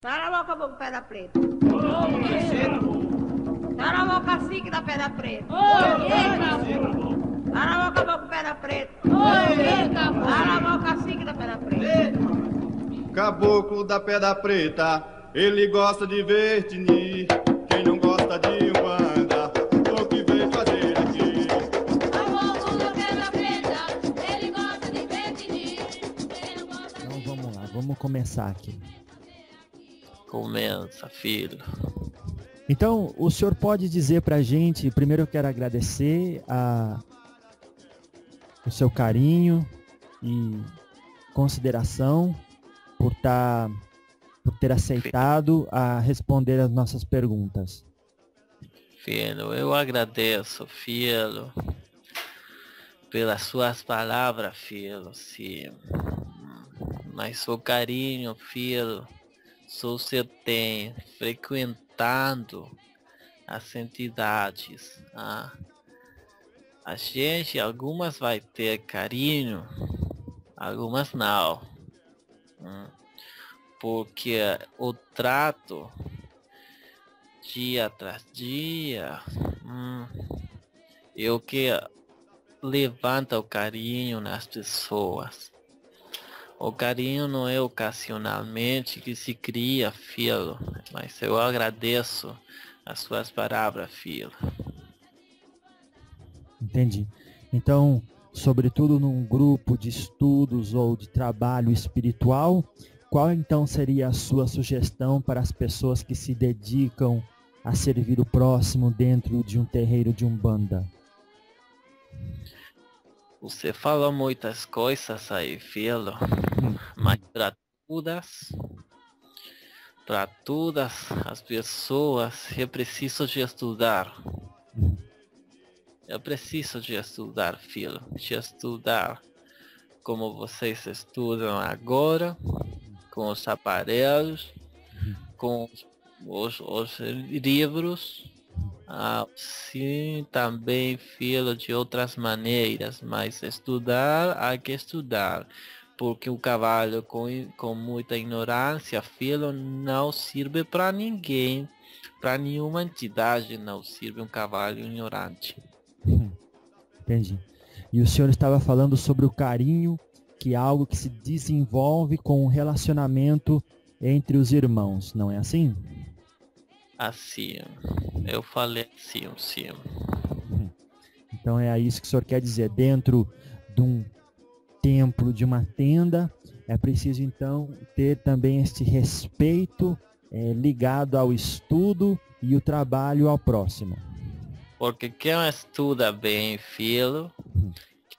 Cala a boca, boca, pedra preta. Cala a boca, cacique da pedra preta. Cala a boca, boca, pedra preta. Cala a boca, cacique da pedra preta. Caboclo da pedra preta, ele gosta de ver tinir. Quem não gosta de Umbanda, o que vem fazer aqui? Caboclo da pedra preta, ele gosta de ver tinir. Então vamos lá, vamos começar aqui. Começa, filho. Então, o senhor pode dizer pra gente, primeiro eu quero agradecer o seu carinho e consideração por ter aceitado a responder as nossas perguntas. Filho, eu agradeço, filho, pelas suas palavras, filho, sim. Mas o carinho, filho, só você tem frequentando as entidades. A gente, algumas vai ter carinho, algumas não. Porque o trato dia tras dia é o que levanta o carinho nas pessoas. O carinho não é ocasionalmente que se cria, filho, mas eu agradeço as suas palavras, filho. Entendi. Então, sobretudo num grupo de estudos ou de trabalho espiritual, qual então seria a sua sugestão para as pessoas que se dedicam a servir o próximo dentro de um terreiro de Umbanda? Você falou muitas coisas aí, filho, mas para todas as pessoas é preciso de estudar. Eu preciso de estudar, filho, de estudar como vocês estudam agora, com os aparelhos, com os livros. Sim, também, filho, de outras maneiras, mas estudar, há que estudar, porque o cavalo com muita ignorância, filho, não serve para ninguém, para nenhuma entidade não serve um cavalo ignorante. Entendi. E o senhor estava falando sobre o carinho, que é algo que se desenvolve com o relacionamento entre os irmãos, não é assim? Assim, eu falei sim. Então é isso que o senhor quer dizer. Dentro de um templo, de uma tenda, é preciso então ter também este respeito ligado ao estudo e o trabalho ao próximo. Porque quem estuda bem, filho,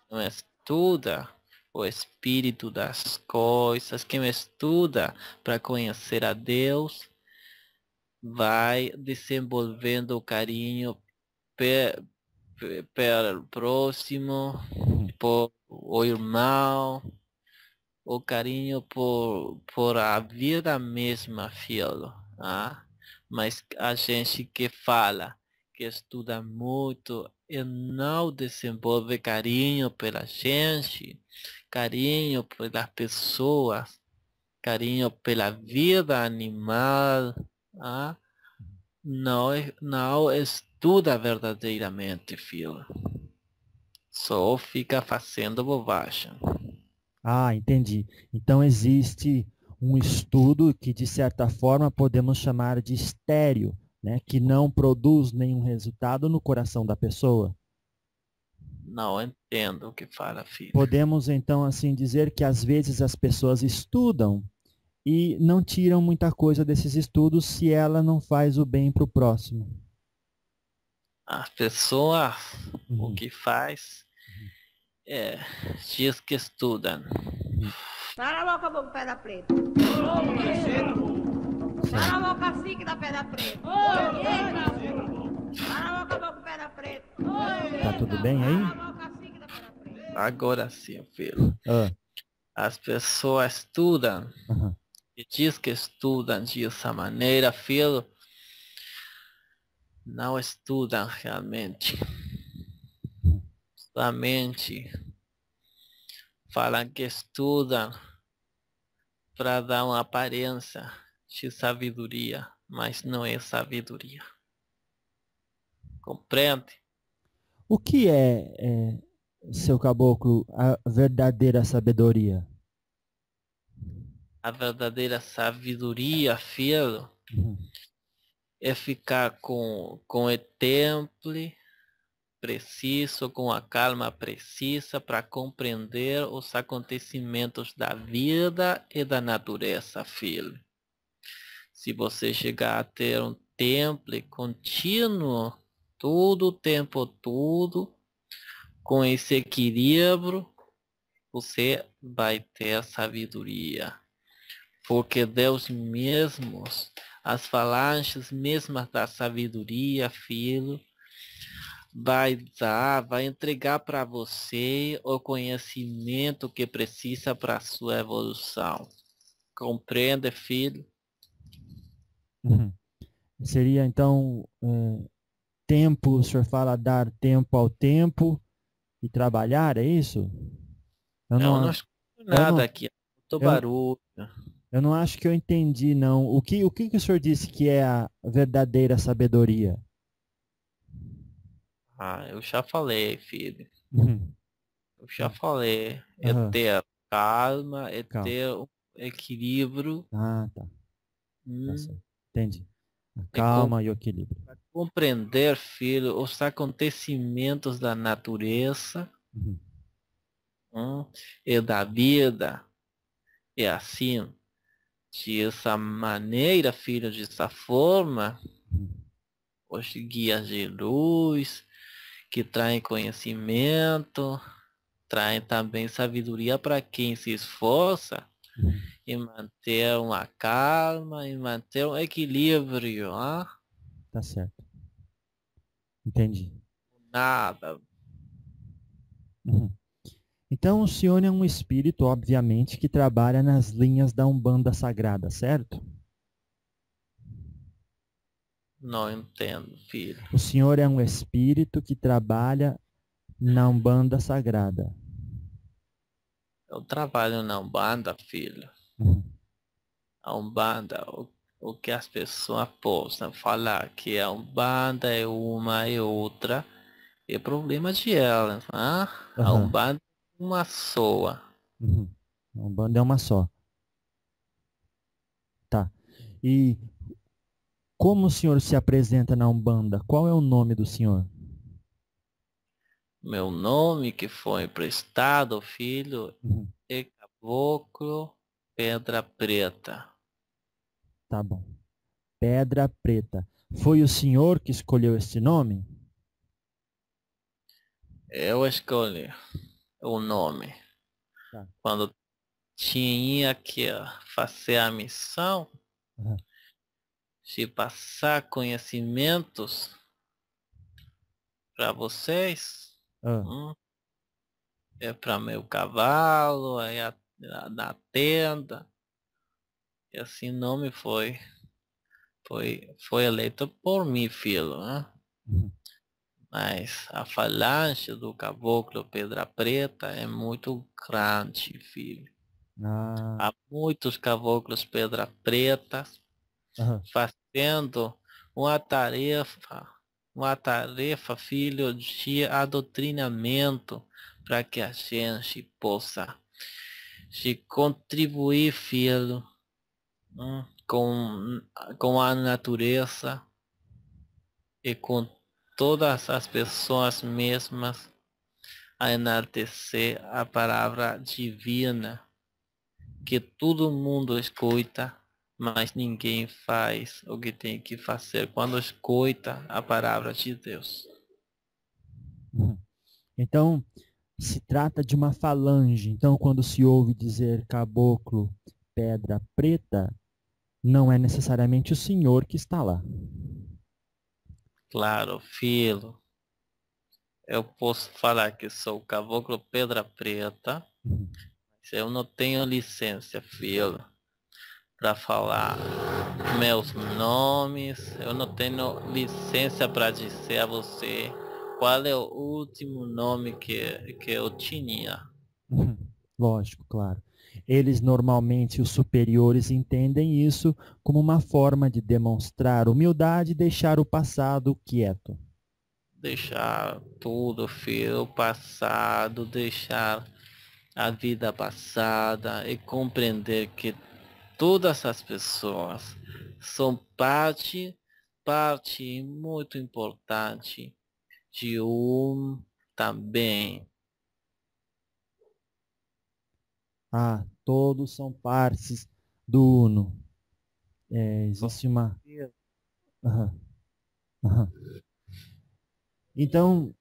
quem estuda o espírito das coisas, quem estuda para conhecer a Deus, vai desenvolvendo o carinho pelo próximo, por o irmão, o carinho por a vida mesma, filho. Mas a gente que fala, que estuda muito e não desenvolve carinho pela gente, carinho pelas pessoas, carinho pela vida animal, não estuda verdadeiramente, filho. Só fica fazendo bobagem. Entendi. Então existe um estudo que de certa forma podemos chamar de estéril, né, que não produz nenhum resultado no coração da pessoa. Não entendo o que fala, filho. Podemos então assim dizer que às vezes as pessoas estudam e não tiram muita coisa desses estudos se ela não faz o bem para o próximo. As pessoas, o que faz, diz que estudam. Cala a boca, boca, pedra preta. Cala a boca, cacique da pedra preta. Cala a boca, boca, pedra preta. Tá tudo bem aí? Cala a boca, cacique da pedra preta. Agora sim, filho. As pessoas estudam e diz que estudam dessa maneira, filho. Não estudam realmente. Somente falam que estudam para dar uma aparência de sabedoria, mas não é sabedoria. Compreende? O que é, seu caboclo, a verdadeira sabedoria? A verdadeira sabedoria, filho, Uhum. é ficar com o tempo preciso, com a calma precisa para compreender os acontecimentos da vida e da natureza, filho. Se você chegar a ter um tempo contínuo, todo o tempo, tudo, com esse equilíbrio, você vai ter sabedoria. Porque Deus mesmo, as falanges mesmas da sabedoria, filho, vai entregar para você o conhecimento que precisa para a sua evolução. Compreende, filho? Uhum. Seria então tempo, o senhor fala dar tempo ao tempo e trabalhar, é isso? Eu Eu não não, escuto eu nada não, aqui. Muito eu, barulho. eu não acho que eu entendi, não. O que o senhor disse que é a verdadeira sabedoria? Ah, eu já falei, filho. Uhum. Eu já falei. É Aham, ter calma, é calma. ter um equilíbrio. Ah, tá. Tá hum, certo. Entendi. A É com- calma e o equilíbrio. compreender, filho, os acontecimentos da natureza, Uhum. hum, e da vida. É assim, dessa maneira, filho, dessa forma, Uhum. os guias de luz, que traem conhecimento, traem também sabedoria para quem se esforça Uhum. em manter uma calma, em manter um equilíbrio, ah? Tá certo. Entendi. Nada. Uhum. Então o senhor é um espírito, obviamente, que trabalha nas linhas da Umbanda Sagrada, certo? Não entendo, filho. O senhor é um espírito que trabalha na Umbanda Sagrada. Eu trabalho na Umbanda, filho. Uhum. A Umbanda, o que as pessoas possam falar que a Umbanda é uma e outra, é problema de elas, ah? A Aham. Umbanda é uma só. Uhum. A Umbanda é uma só. Tá. E como o senhor se apresenta na Umbanda? Qual é o nome do senhor? Meu nome que foi emprestado, filho, Uhum. é Caboclo Pedra Preta. Tá bom. Pedra Preta. Foi o senhor que escolheu esse nome? Eu escolhi o nome. Tá. Quando tinha que fazer a missão Aham. de passar conhecimentos para vocês, Ah. hum, é para meu cavalo, aí na tenda. E assim nome foi eleito por mim, filho, né? Uhum. Mas a falange do caboclo Pedra Preta é muito grande, filho. Ah. Há muitos caboclos Pedra Preta Aham. fazendo uma tarefa, uma tarefa, filho, de adoctrinamento para que a gente possa de contribuir, filho, com a natureza e com todas as pessoas mesmas a enaltecer a palavra divina que todo mundo escuta, mas ninguém faz o que tem que fazer quando escuta a palavra de Deus. Uhum. Então, se trata de uma falange. Então, quando se ouve dizer caboclo, pedra preta, não é necessariamente o senhor que está lá. Claro, filho, eu posso falar que sou o caboclo Pedra Preta, Uhum. mas eu não tenho licença, filho, para falar meus nomes. Eu não tenho licença para dizer a você qual é o último nome que eu tinha. Uhum. Lógico, claro. Eles normalmente, os superiores, entendem isso como uma forma de demonstrar humildade e deixar o passado quieto. Deixar tudo, filho, passado, deixar a vida passada e compreender que todas as pessoas são parte muito importante de também. Ah, todos são partes do Uno. Existe uma... Aham, aham. Então,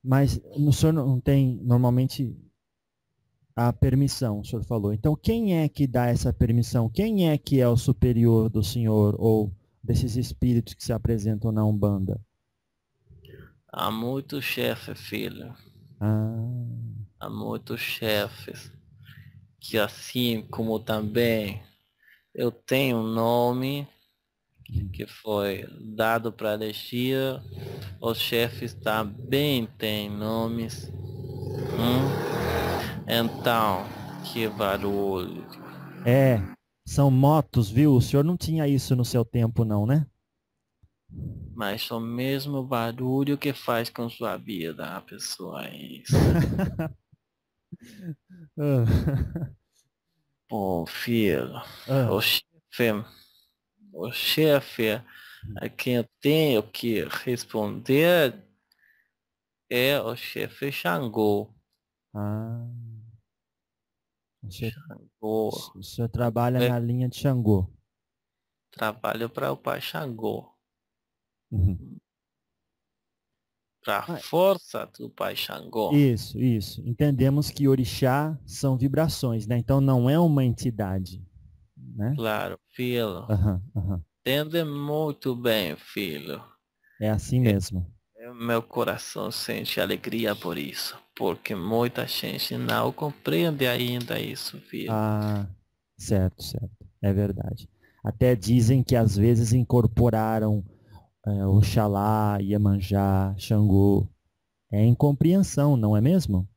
mas o senhor não tem normalmente a permissão, o senhor falou. Então, quem é que dá essa permissão? Quem é que é o superior do senhor ou desses espíritos que se apresentam na Umbanda? Há muitos chefes, filho. Ah, Há muitos chefes que, assim como também eu tenho um nome que foi dado para elegir, os chefes também têm nomes. Então, que barulho. são motos, viu? O senhor não tinha isso no seu tempo, não, né? Mas o mesmo barulho que faz com sua vida, a pessoa é isso. Ah, Pô, filho, ah, o chefe, o chefe a quem eu tenho que responder é o chefe Xangô. ah, o senhor, Xangô. o senhor trabalha É, na linha de Xangô. trabalho para o pai Xangô. Uhum. Para a Ah, força do pai Xangô. isso. Entendemos que orixá são vibrações, né? Então não é uma entidade, né? Claro, filho. Aham. Entende muito bem, filho. É assim mesmo. Meu coração sente alegria por isso, porque muita gente não compreende ainda isso, filho. Ah, certo. É verdade. Até dizem que às vezes incorporaram Oxalá, Iemanjá, Xangô. É incompreensão, não é mesmo?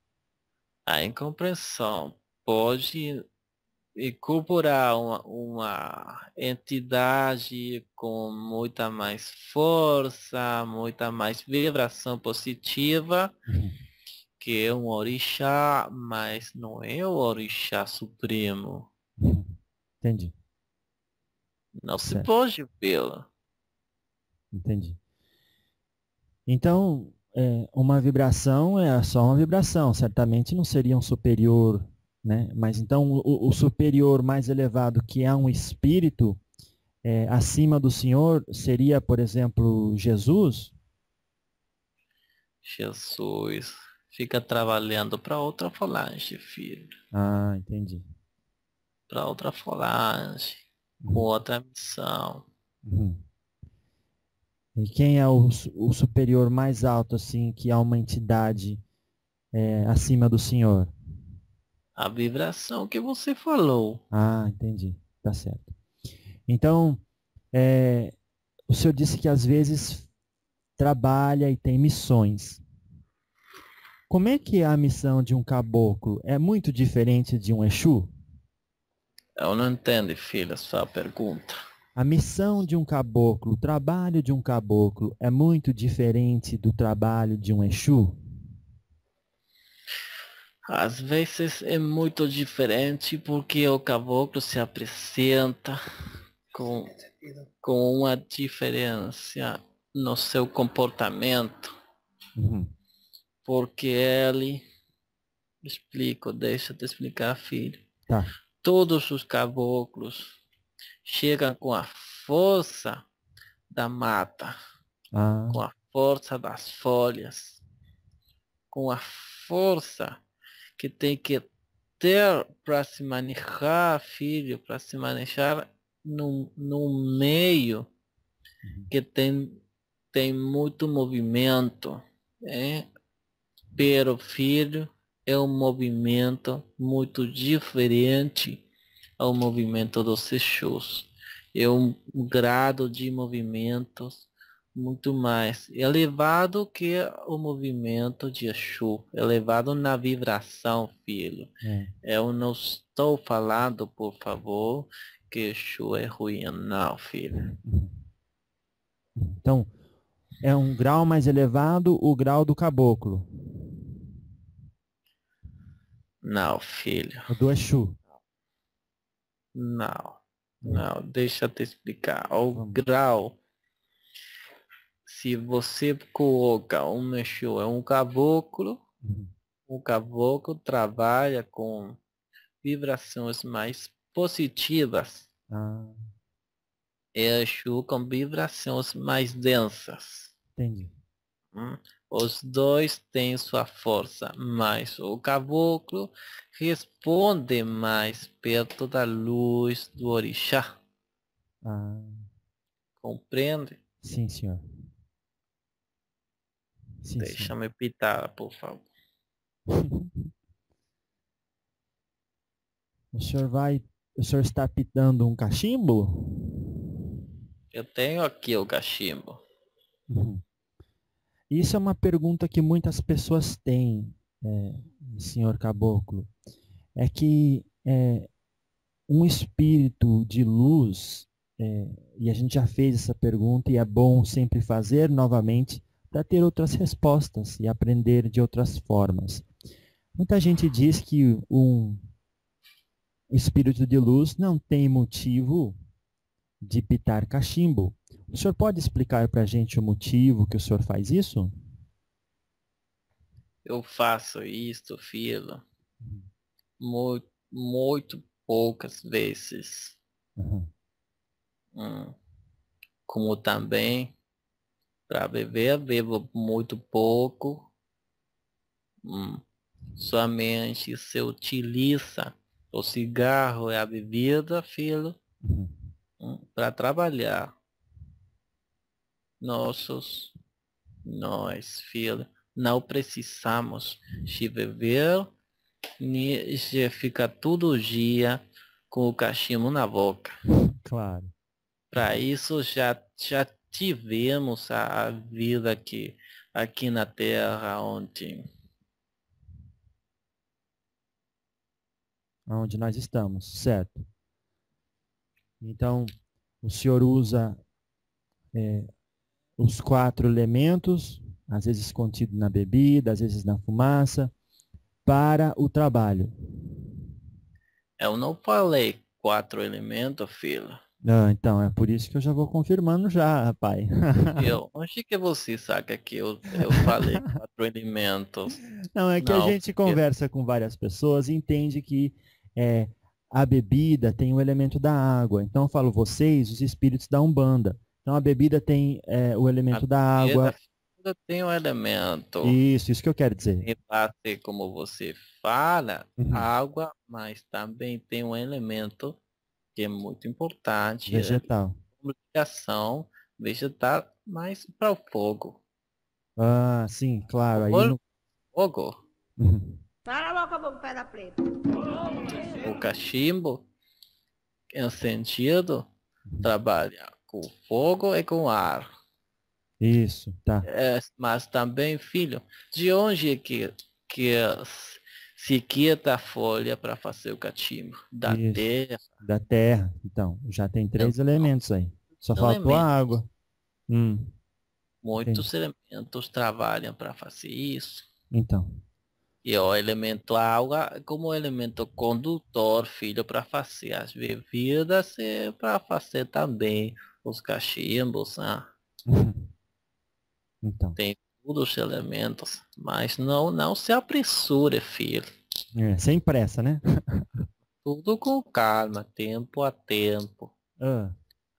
A incompreensão pode incorporar uma entidade com muita mais força, muita mais vibração positiva Uhum. que um orixá, mas não é o orixá supremo. Uhum. Entendi. Não se Certo, pode vê-lo. entendi. Então, uma vibração é só uma vibração, certamente não seria um superior, né? Mas então o superior mais elevado, que é um espírito, acima do Senhor, seria, por exemplo, Jesus? Jesus fica trabalhando para outra falange, filho. Ah, entendi. Para outra falange, com Uhum. outra missão. Uhum. E quem é o superior mais alto, assim, que é uma entidade acima do Senhor? A vibração que você falou. Ah, entendi. Tá certo. Então, o senhor disse que às vezes trabalha e tem missões. Como é que é a missão de um caboclo? É muito diferente de um Exu? Eu não entendo, filho, a sua pergunta. A missão de um caboclo, o trabalho de um caboclo é muito diferente do trabalho de um Exu? Às vezes é muito diferente porque o caboclo se apresenta com, com uma diferença no seu comportamento, Uhum. porque ele, explico, deixa eu te explicar, filho. Tá. Todos os caboclos chegam com a força da mata, Ah, com a força das folhas, com a força que tem que ter para se manejar, filho, para se manejar num meio que tem muito movimento, né? Pero, filho, é um movimento muito diferente ao movimento dos Exus. É um grado de movimentos muito mais elevado que o movimento de Exu, elevado na vibração, filho. É. Eu não estou falando, por favor, que Exu é ruim, não, filho. Então, é um grau mais elevado o grau do caboclo, Não, filho. o do Exu. Não. Não, deixa eu te explicar. O Vamos. grau, se você coloca um Exu é um caboclo, Uhum. o caboclo trabalha com vibrações mais positivas. Ah, E Exu com vibrações mais densas. entendi. Os dois têm sua força, mas o caboclo responde mais perto da luz do orixá. Ah, Compreende? sim, senhor. Sim, senhor. Deixa-me pitar, por favor. O senhor está pitando um cachimbo? Eu tenho aqui o cachimbo. Uhum. Isso é uma pergunta que muitas pessoas têm, senhor Caboclo. É que um espírito de luz, e a gente já fez essa pergunta e é bom sempre fazer novamente para ter outras respostas e aprender de outras formas. Muita gente diz que um espírito de luz não tem motivo de pitar cachimbo. O senhor pode explicar para a gente o motivo que o senhor faz isso? Eu faço isto, filho, muito, muito poucas vezes. Uhum. Como também, para beber, bebo muito pouco. Somente se utiliza o cigarro e a bebida, filho, Uhum. para trabalhar. Nós, filho, não precisamos de beber, nem de ficar todo dia com o cachimbo na boca. Claro. Para isso já tivemos a vida aqui na Terra, Onde nós estamos, certo? Então, o senhor usa os 4 elementos, às vezes contido na bebida, às vezes na fumaça, para o trabalho. eu não falei 4 elementos, filho. Ah, então, é por isso que eu já vou confirmando já, rapaz. Onde que você saca que eu falei 4 elementos? Não, é que a Não, gente conversa com várias pessoas e entende que a bebida tem o elemento da água. Então, eu falo vocês, os espíritos da Umbanda. Então, a bebida tem o elemento da água. Tudo tem um elemento. Isso que eu quero dizer. E bate, como você fala, Uhum. água, mas também tem um elemento que é muito importante. Vegetal. Comunicação vegetal, mas para o fogo. Ah, sim, claro. Aí no... Fogo. Uhum. Cala a boca, pedra preta. O cachimbo, em sentido, trabalha com fogo e com ar. Isso, tá. Mas também, filho, de onde é que se quita a folha para fazer o cachimbo? Da Isso. terra. Da terra. Então, já tem 3 elementos aí. Só faltou a água. Muitos elementos trabalham para fazer isso. Então. E o elemento água como elemento condutor, filho, para fazer as bebidas e para fazer também os cachimbos, né? Então. Tem todos os elementos, mas não se apressure, filho. Sem pressa, né? Tudo com calma, tempo a tempo.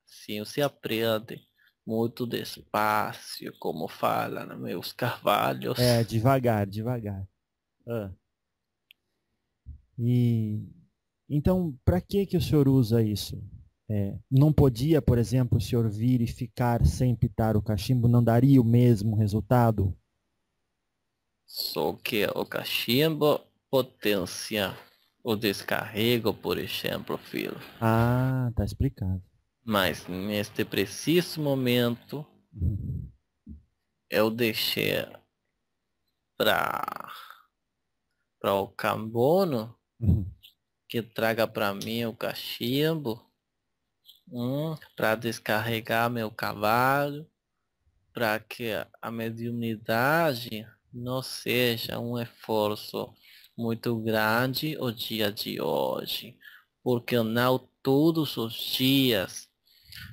Sim, você aprende muito despacio, como fala, né, meus carvalhos. Devagar. E então, para que o senhor usa isso? Não podia, por exemplo, o senhor vir e ficar sem pitar o cachimbo, não daria o mesmo resultado? Só que o cachimbo potencia o descarrego, por exemplo, filho. Ah, tá explicado. Mas neste preciso momento, eu deixei para o Cambono Uhum. que traga para mim o cachimbo, para descarregar meu cavalo, para que a mediunidade não seja um esforço muito grande o dia de hoje, porque não todos os dias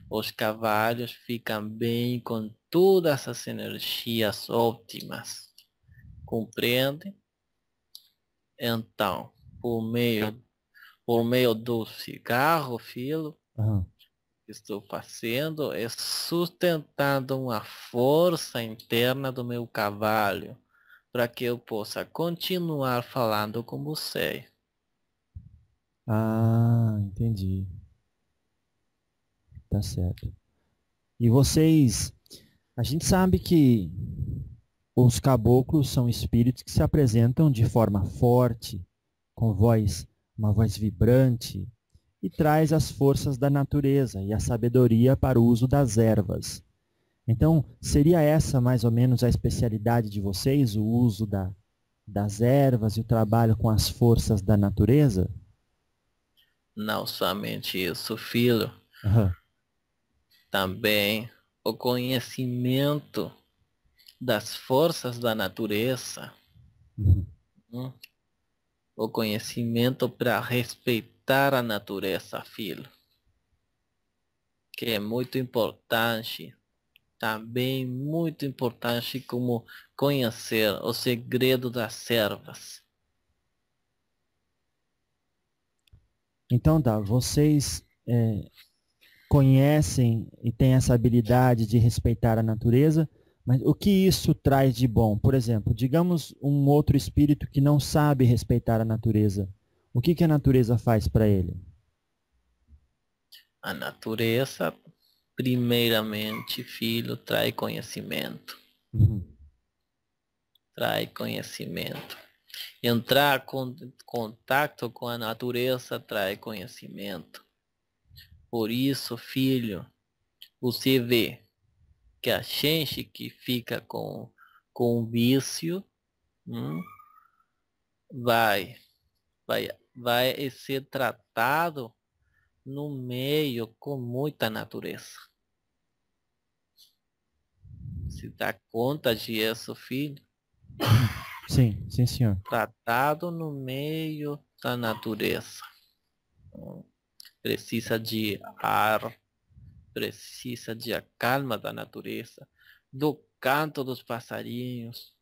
os cavalos ficam bem com todas as energias óptimas, compreende? Então, por meio, por meio do cigarro, filho, Aham. que estou fazendo é sustentando uma força interna do meu cavalo para que eu possa continuar falando com você. Ah, entendi. Tá certo. E vocês, a gente sabe que os caboclos são espíritos que se apresentam de forma forte, com voz, uma voz vibrante, e traz as forças da natureza e a sabedoria para o uso das ervas. Então, seria essa mais ou menos a especialidade de vocês, o uso das ervas e o trabalho com as forças da natureza? Não somente isso, filho, Aham. também o conhecimento das forças da natureza, Uhum. hum, o conhecimento para respeitar a natureza, filho, que é muito importante, também muito importante como conhecer o segredo das ervas. Então tá, vocês conhecem e têm essa habilidade de respeitar a natureza, mas o que isso traz de bom? Por exemplo, digamos um outro espírito que não sabe respeitar a natureza. O que que a natureza faz para ele? A natureza, primeiramente, filho, traz conhecimento. Uhum. Traz conhecimento. Entrar com contato com a natureza traz conhecimento. Por isso, filho, você vê que a gente que fica com vício, hum, vai, vai ser tratado no meio com muita natureza. Se dá conta disso, filho? Sim, sim, senhor. Tratado no meio da natureza. Precisa de ar, precisa de a calma da natureza, do canto dos passarinhos,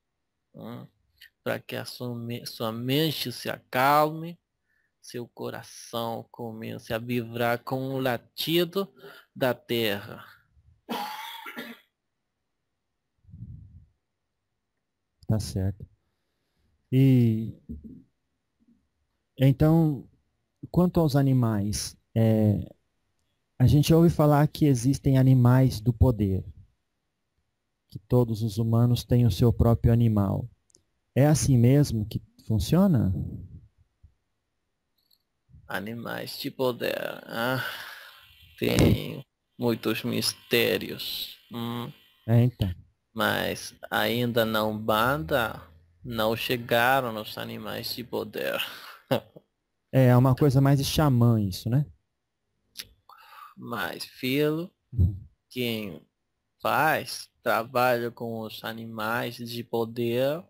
para que a sua mente se acalme, seu coração comece a vibrar com o latido da terra. Tá certo. E então, quanto aos animais, a gente ouve falar que existem animais do poder, que todos os humanos têm o seu próprio animal. É assim mesmo que funciona? Animais de poder. Tem muitos mistérios. Então. Mas ainda não banda, não chegaram nos animais de poder. É uma coisa mais de xamã isso, né? Mas, filho, Uhum. quem faz trabalho com os animais de poder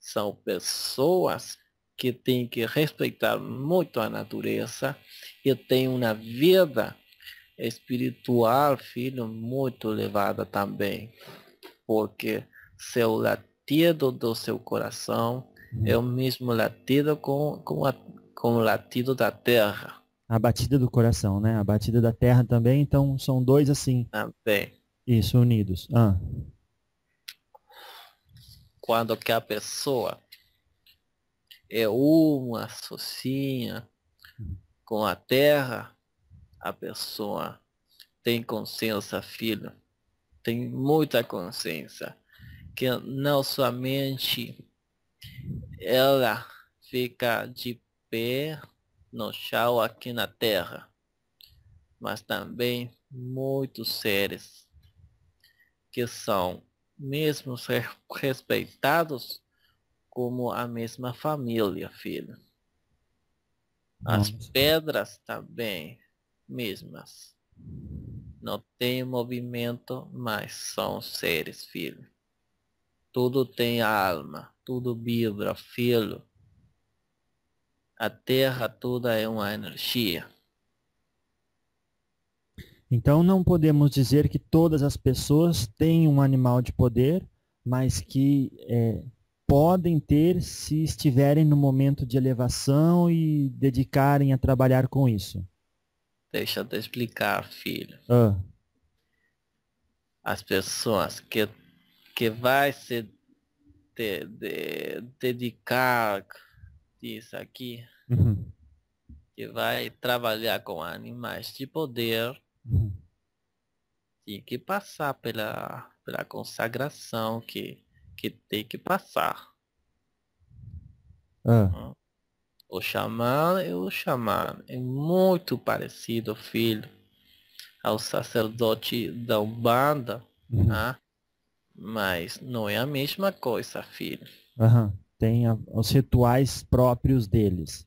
são pessoas que têm que respeitar muito a natureza e têm uma vida espiritual, filho, muito elevada também. Porque seu latido do seu coração é o mesmo latido com o latido da terra A batida do coração, né? A batida da terra também, então são dois assim, também. isso, unidos. Ah, Quando que a pessoa é uma sozinha com a terra, a pessoa tem consciência, filho, tem muita consciência, que não somente ela fica de pé no chão aqui na terra, mas também muitos seres que são mesmo respeitados como a mesma família, filho. As Nossa. pedras também, mesmas. Não tem movimento, mas são seres, filho. Tudo tem alma, tudo vibra, filho. A terra toda é uma energia. Então não podemos dizer que todas as pessoas têm um animal de poder, mas que podem ter se estiverem no momento de elevação e dedicarem a trabalhar com isso. Deixa eu te explicar, filho. Ah, As pessoas que vai se dedicar isso aqui, uhum, que vai trabalhar com animais de poder, uhum. tem que passar pela consagração que tem que passar. Ah, O xamã é o xamã. É muito parecido, filho, ao sacerdote da Umbanda, uhum, mas não é a mesma coisa, filho. aham. Tem os rituais próprios deles.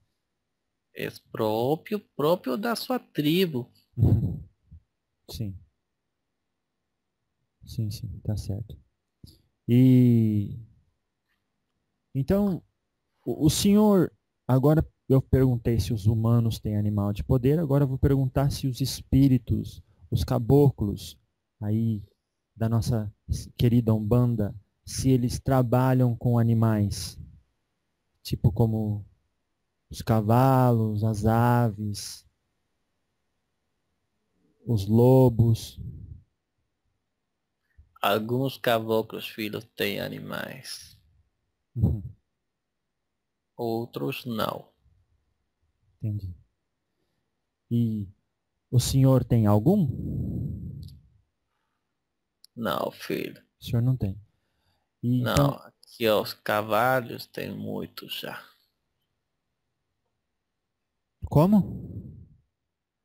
É próprio da sua tribo. Uhum. Sim, sim, sim, tá certo. E então, o senhor, agora eu perguntei se os humanos têm animal de poder, agora eu vou perguntar se os espíritos, os caboclos aí da nossa querida Umbanda, se eles trabalham com animais, tipo como os cavalos, as aves, os lobos. Alguns caboclos, filhos, têm animais. Uhum, Outros não. entendi. E o senhor tem algum? Não, filho. O senhor não tem. E Não. então, Aqui os cavalos tem muitos já. como?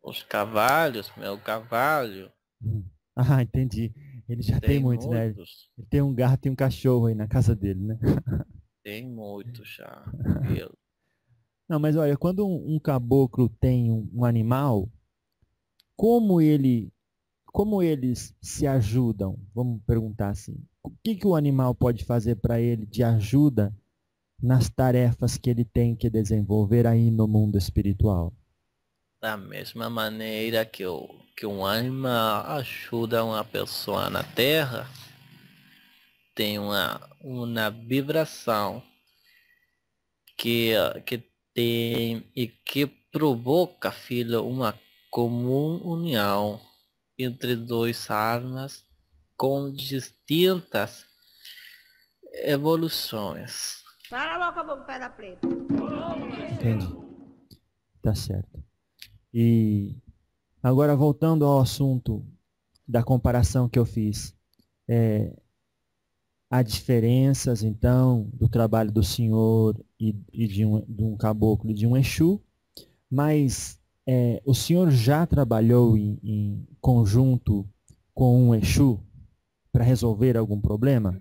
Os cavalos, meu cavalo, Uhum. Ah, entendi. Ele já tem tem muitos, né? muitos. Ele tem um gato e um cachorro aí na casa dele, né? Tem muitos já, filho. Não, mas olha, quando um caboclo tem um animal, como ele, como eles se ajudam? Vamos perguntar assim. O que que o animal pode fazer para ele de ajuda nas tarefas que ele tem que desenvolver aí no mundo espiritual? Da mesma maneira que um animal ajuda uma pessoa na terra, tem uma vibração que tem e que provoca, filho, uma comum união entre duas almas com distintas evoluções. Cala a boca, pedra preta. Entendi. Tá certo. E agora voltando ao assunto da comparação que eu fiz. Há diferenças, então, do trabalho do senhor e de um caboclo e de um Exu, mas o senhor já trabalhou em conjunto com um Exu para resolver algum problema?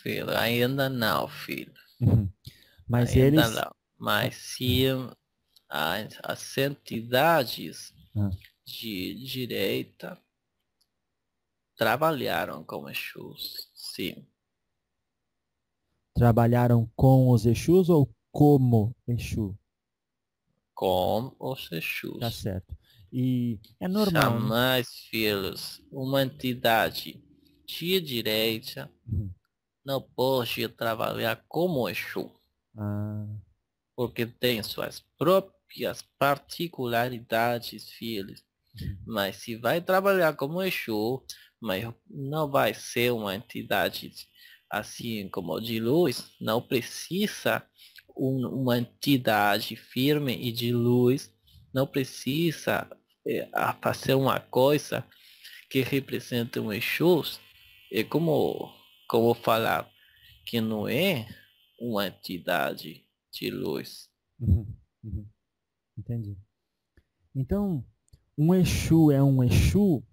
Filho, ainda não, filho. Uhum. Mas Ainda eles. não. Mas se as entidades Ah, de direita trabalharam com Exus, sim. trabalharam com os Exus ou como Exu? Com os Tá Exus. certo. E é normal, né? Jamais, filhos, uma entidade de direita Uhum. não pode trabalhar como Exu, Ah, porque tem suas próprias particularidades, filhos. uhum. Mas se vai trabalhar como Exu, mas não vai ser uma entidade assim como de luz, não precisa uma entidade firme e de luz, não precisa fazer uma coisa que represente um Exu, é como falar que não é uma entidade de luz. Uhum. Uhum. Entendi. Então, um Exu é um Exu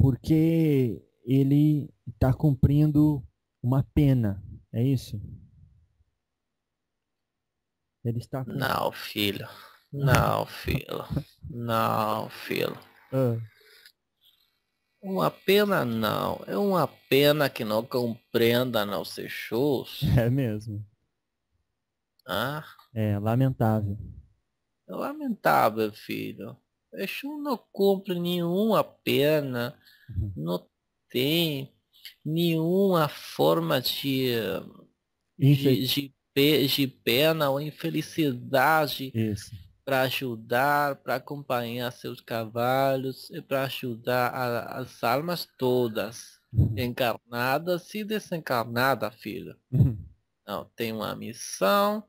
porque ele está cumprindo uma pena, é isso? Ele está com... Não, filho. Não, filho. Não, filho. Ah, Uma pena não. É uma pena que não compreenda nossos shows. é mesmo. Ah, É lamentável. é lamentável, filho. Exu não cumpre nenhuma pena. Uhum. Não tem nenhuma forma Infe- de pena ou infelicidade Isso. para ajudar, para acompanhar seus cavalos e para ajudar as almas todas, Uhum. encarnadas e desencarnadas, filho. Uhum. Não, tem uma missão,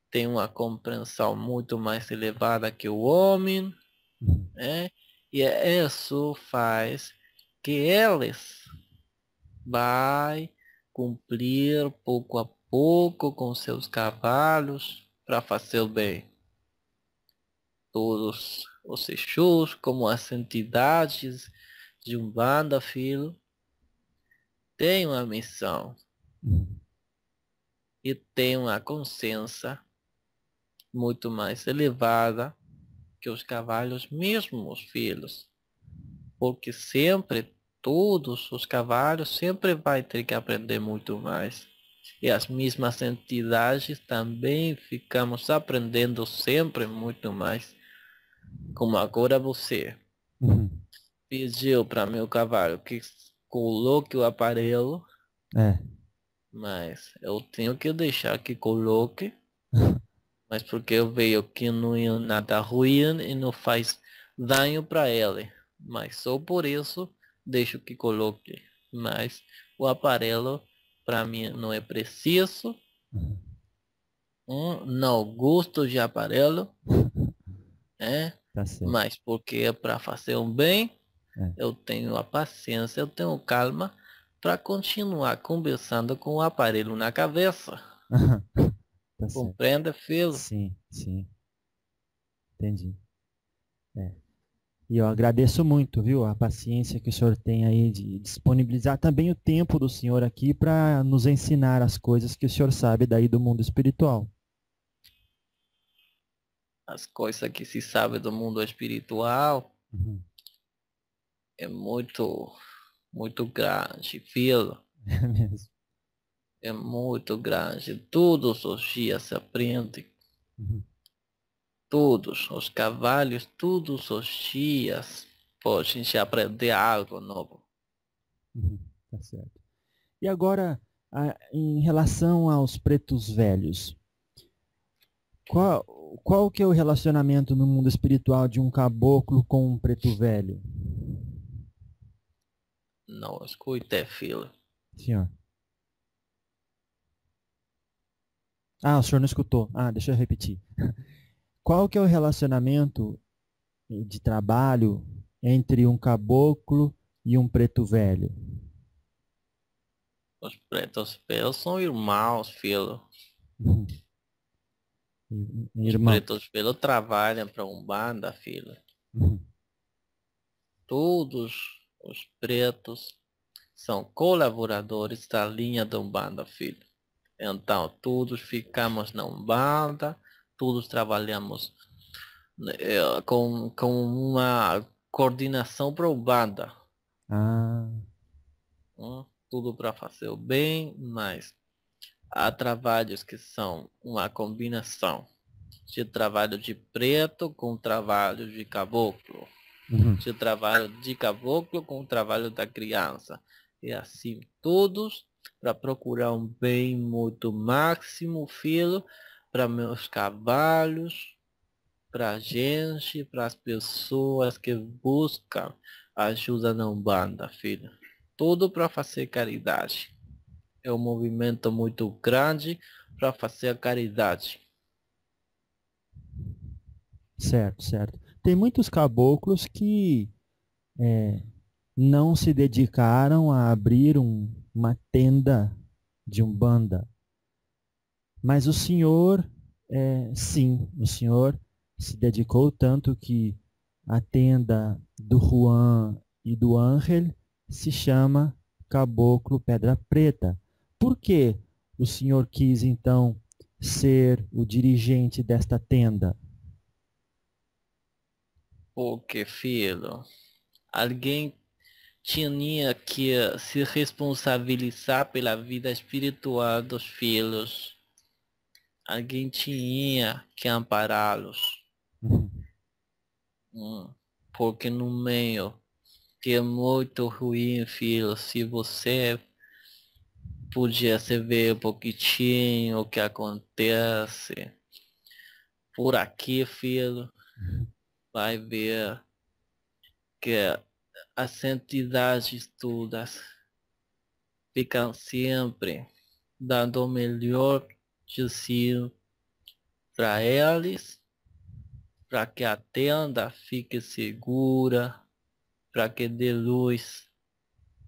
tem uma compreensão muito mais elevada que o homem, Uhum. né? E isso faz que eles vai cumprir pouco a pouco com seus cavalos para fazer o bem. Todos os Exus, como as entidades de Umbanda, filho, têm uma missão Uhum. e têm uma consciência muito mais elevada que os cavalos mesmos, filhos. Porque sempre, todos os cavalos sempre vai ter que aprender muito mais. E as mesmas entidades também ficamos aprendendo sempre muito mais. Como agora você Uhum. pediu para meu cavalo que coloque o aparelho, É. mas eu tenho que deixar que coloque, mas porque eu vejo que não é nada ruim e não faz dano para ele. Mas só por isso deixo que coloque. Mas o aparelho para mim não é preciso. Não gosto de aparelho, Tá certo. mas porque é para fazer um bem. É. Eu tenho a paciência, eu tenho calma para continuar conversando com o aparelho na cabeça. Tá certo. Compreende, filho? Sim, sim. Entendi. É. E eu agradeço muito, viu, a paciência que o senhor tem aí de disponibilizar também o tempo do senhor aqui para nos ensinar as coisas que o senhor sabe daí do mundo espiritual. As coisas que se sabe do mundo espiritual Uhum. é muito, muito grande, filho. É mesmo. É muito grande. Todos os dias se aprende. Uhum. Todos os cavalos, todos os dias podem se aprender algo novo. Uhum. Tá certo. E agora, em relação aos pretos velhos, qual que é o relacionamento no mundo espiritual de um caboclo com um preto velho? Não escute, filho. Senhor. Ah, o senhor não escutou. Ah, deixa eu repetir. Qual que é o relacionamento de trabalho entre um caboclo e um preto velho? Os pretos velhos são irmãos, filho. Uhum. Os Irmão. pretos velhos trabalham para Umbanda, filho. Uhum. Todos os pretos são colaboradores da linha da Umbanda, filho. Então, todos ficamos na Umbanda, todos trabalhamos com uma coordenação para Umbanda. Ah, Tudo para fazer o bem, mas há trabalhos que são uma combinação de trabalho de preto com trabalho de caboclo. uhum. De trabalho de caboclo com o trabalho da criança. E assim todos para procurar um bem muito máximo, filho, para meus cavalos, para a gente, para as pessoas que buscam ajuda na Umbanda, filho. Tudo para fazer caridade. É um movimento muito grande para fazer a caridade. Certo, certo. Tem muitos caboclos que não se dedicaram a abrir uma tenda de Umbanda. Mas o senhor, sim, o senhor se dedicou tanto que a tenda do Juan e do Ángel se chama Caboclo Pedra Preta. Por que o senhor quis, então, ser o dirigente desta tenda? Porque, filho, alguém tinha que se responsabilizar pela vida espiritual dos filhos. Alguém tinha que ampará-los. Uhum. Porque no meio que é muito ruim, filho, se você pudesse ver um pouquinho o que acontece por aqui, filho, vai ver que as entidades todas ficam sempre dando o melhor de si para eles, para que a tenda fique segura, para que dê luz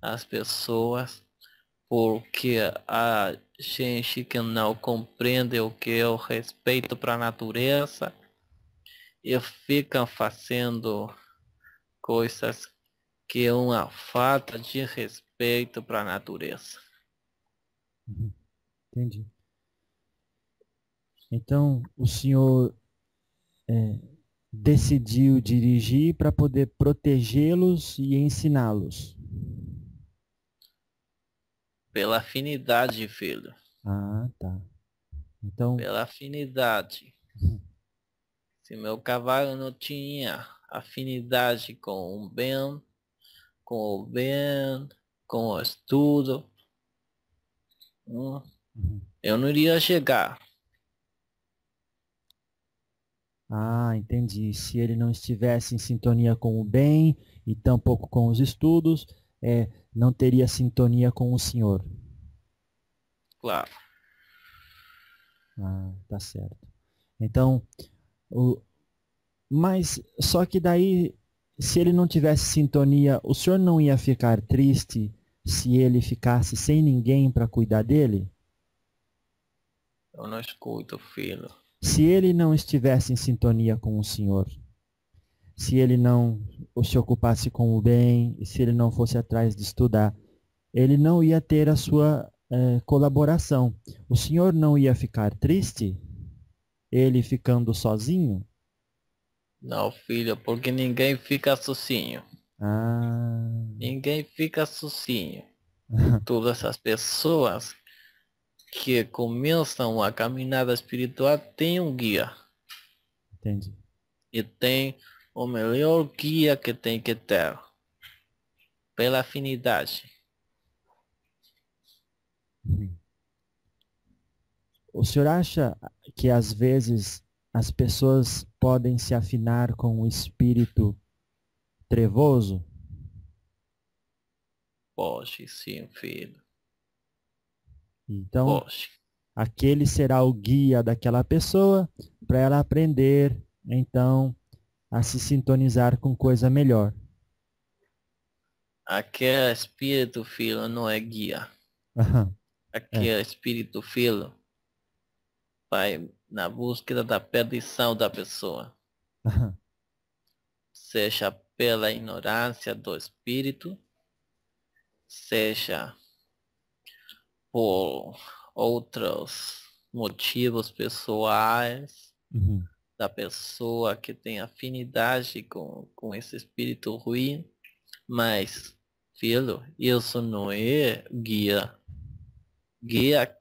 às pessoas, porque a gente que não compreende o que é o respeito para a natureza e ficam fazendo coisas que é uma falta de respeito para a natureza. Uhum. Entendi. Então, o senhor decidiu dirigir para poder protegê-los e ensiná-los. Pela afinidade, filho. Ah, tá. Então, Pela afinidade. Se meu cavalo não tinha afinidade com o bem, com o estudo, uhum. eu não iria chegar. Ah, entendi. Se ele não estivesse em sintonia com o bem e tampouco com os estudos, não teria sintonia com o senhor. Claro. Ah, tá certo. Então, mas só que daí, se ele não tivesse sintonia, o senhor não ia ficar triste se ele ficasse sem ninguém para cuidar dele? Eu não escuto, filho. Se ele não estivesse em sintonia com o senhor, se ele não se ocupasse com o bem, e se ele não fosse atrás de estudar, ele não ia ter a sua colaboração. O senhor não ia ficar triste? Ele ficando sozinho? Não, filho, porque ninguém fica sozinho. Ah, Ninguém fica sozinho. Todas as pessoas que começam a caminhada espiritual têm um guia. entendi. E tem o melhor guia que tem que ter. Pela afinidade. Uhum. O senhor acha que às vezes as pessoas podem se afinar com o espírito trevoso? Pode sim, filho. Então, Pode. aquele será o guia daquela pessoa para ela aprender, então, a se sintonizar com coisa melhor. Aquele espírito, filho, não é guia. Aham, Aquele espírito, filho, vai na búsqueda da perdição da pessoa. aham, Seja pela ignorância do espírito, seja por outros motivos pessoais uhum, da pessoa que tem afinidade com esse espírito ruim. Mas, filho, isso não é guia. Guia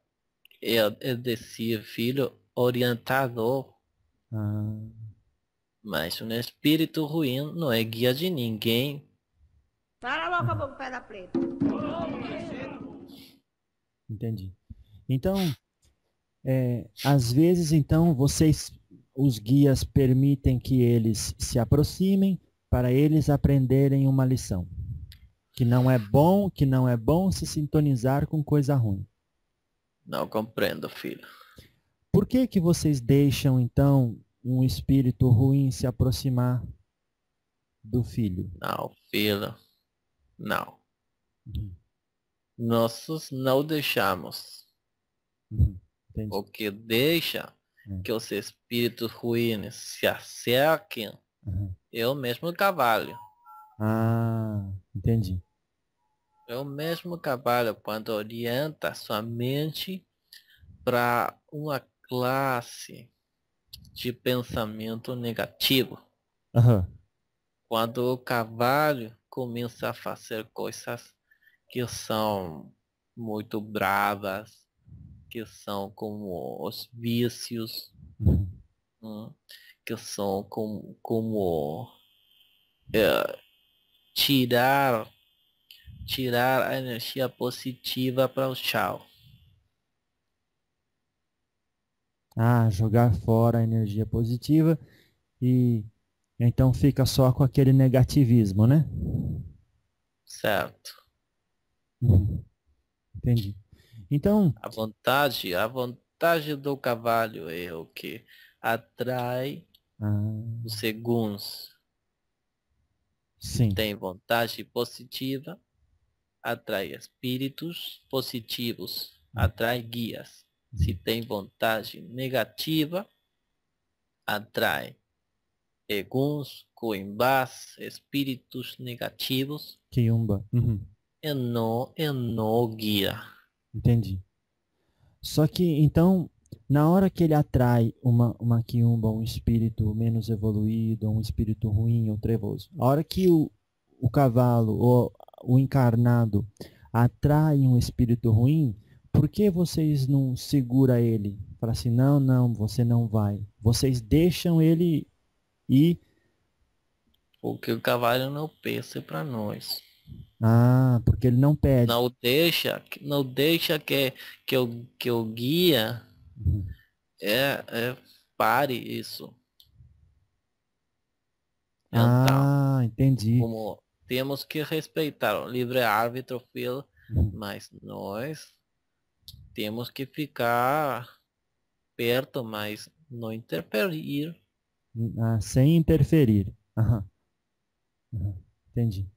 é desse filho orientador. ah, Mas um espírito ruim não é guia de ninguém. Cala a boca, boca, pedra preta. entendi. Então, às vezes, então, vocês, os guias, permitem que eles se aproximem para eles aprenderem uma lição. Que não é bom se sintonizar com coisa ruim. Não compreendo, filho. Por que que vocês deixam, então, um espírito ruim se aproximar do filho? Não, filho. Não. Uhum, Nós não deixamos. uhum, entendi. O que deixa que os espíritos ruins se acerquem Uhum. é o mesmo cavalo. Ah, Entendi. É o mesmo cavalo quando orienta sua mente para uma classe de pensamento negativo. Aham. Quando o cavalo começa a fazer coisas que são muito bravas, que são como os vícios, Uhum. hum, que são como tirar, tirar a energia positiva para o chão. Ah, jogar fora a energia positiva e então fica só com aquele negativismo, né? Certo? Uhum. Entendi. Então, A vantagem do cavalo é o que atrai ah, os segundos. sim. Tem vantagem positiva, atrai espíritos positivos, atrai guias. Se tem vantagem negativa, atrai eguns, coimbás, espíritos negativos Quiumba. Uhum. e não guia. Entendi. Só que, então, na hora que ele atrai uma quiumba, um espírito menos evoluído, um espírito ruim ou trevoso, a hora que o cavalo ou o encarnado atrai um espírito ruim, por que vocês não segura ele? Fala assim, não, não, você não vai. Vocês deixam ele ir. Porque o cavalo não pensa para nós. Ah, porque ele não pede. Não deixa que o guia Uhum. pare isso. Então, Ah, entendi. como temos que respeitar o livre-árbitro, filho, Uhum. mas nós temos que ficar perto, mas não interferir. Ah, sem interferir. Aham, aham, entendi.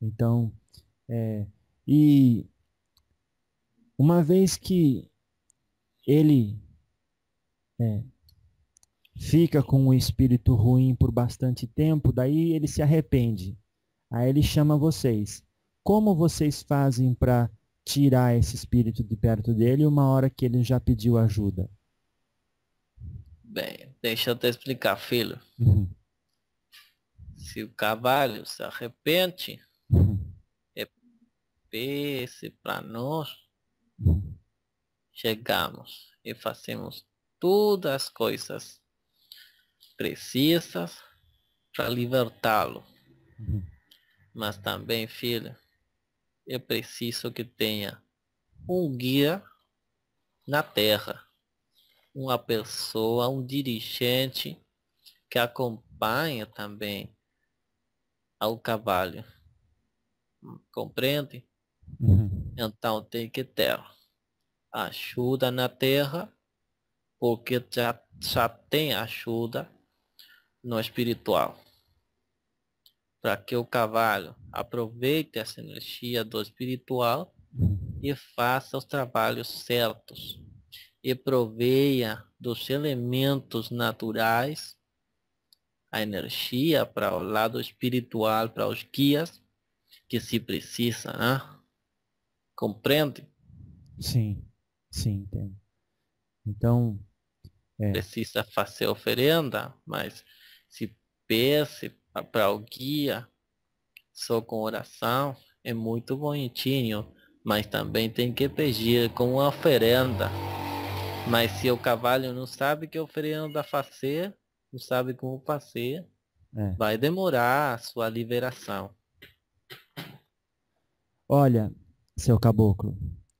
Então, é, e uma vez que ele é, fica com o espírito ruim por bastante tempo, daí ele se arrepende. Aí ele chama vocês. Como vocês fazem para tirar esse espírito de perto dele uma hora que ele já pediu ajuda? Bem, deixa eu te explicar, filho. Uhum, Se o cavalo se arrepende, uhum, é peixe para nós, uhum, chegamos e fazemos todas as coisas precisas para libertá-lo. uhum. Mas também, filho, é preciso que tenha um guia na terra, uma pessoa, um dirigente que acompanha também ao cavalo, compreende? Uhum. Então tem que ter ajuda na terra, porque já tem ajuda no espiritual, para que o cavalo aproveite essa energia do espiritual e faça os trabalhos certos e proveia dos elementos naturais a energia para o lado espiritual, para os guias que se precisa, né? Compreende? Sim, sim, entendo. Então, é. Precisa fazer oferenda, mas se peça para o guia só com oração é muito bonitinho, mas também tem que pedir com uma oferenda. Mas se o cavalo não sabe que oferenda fazer, não sabe como fazer, É. vai demorar a sua liberação. Olha, seu caboclo,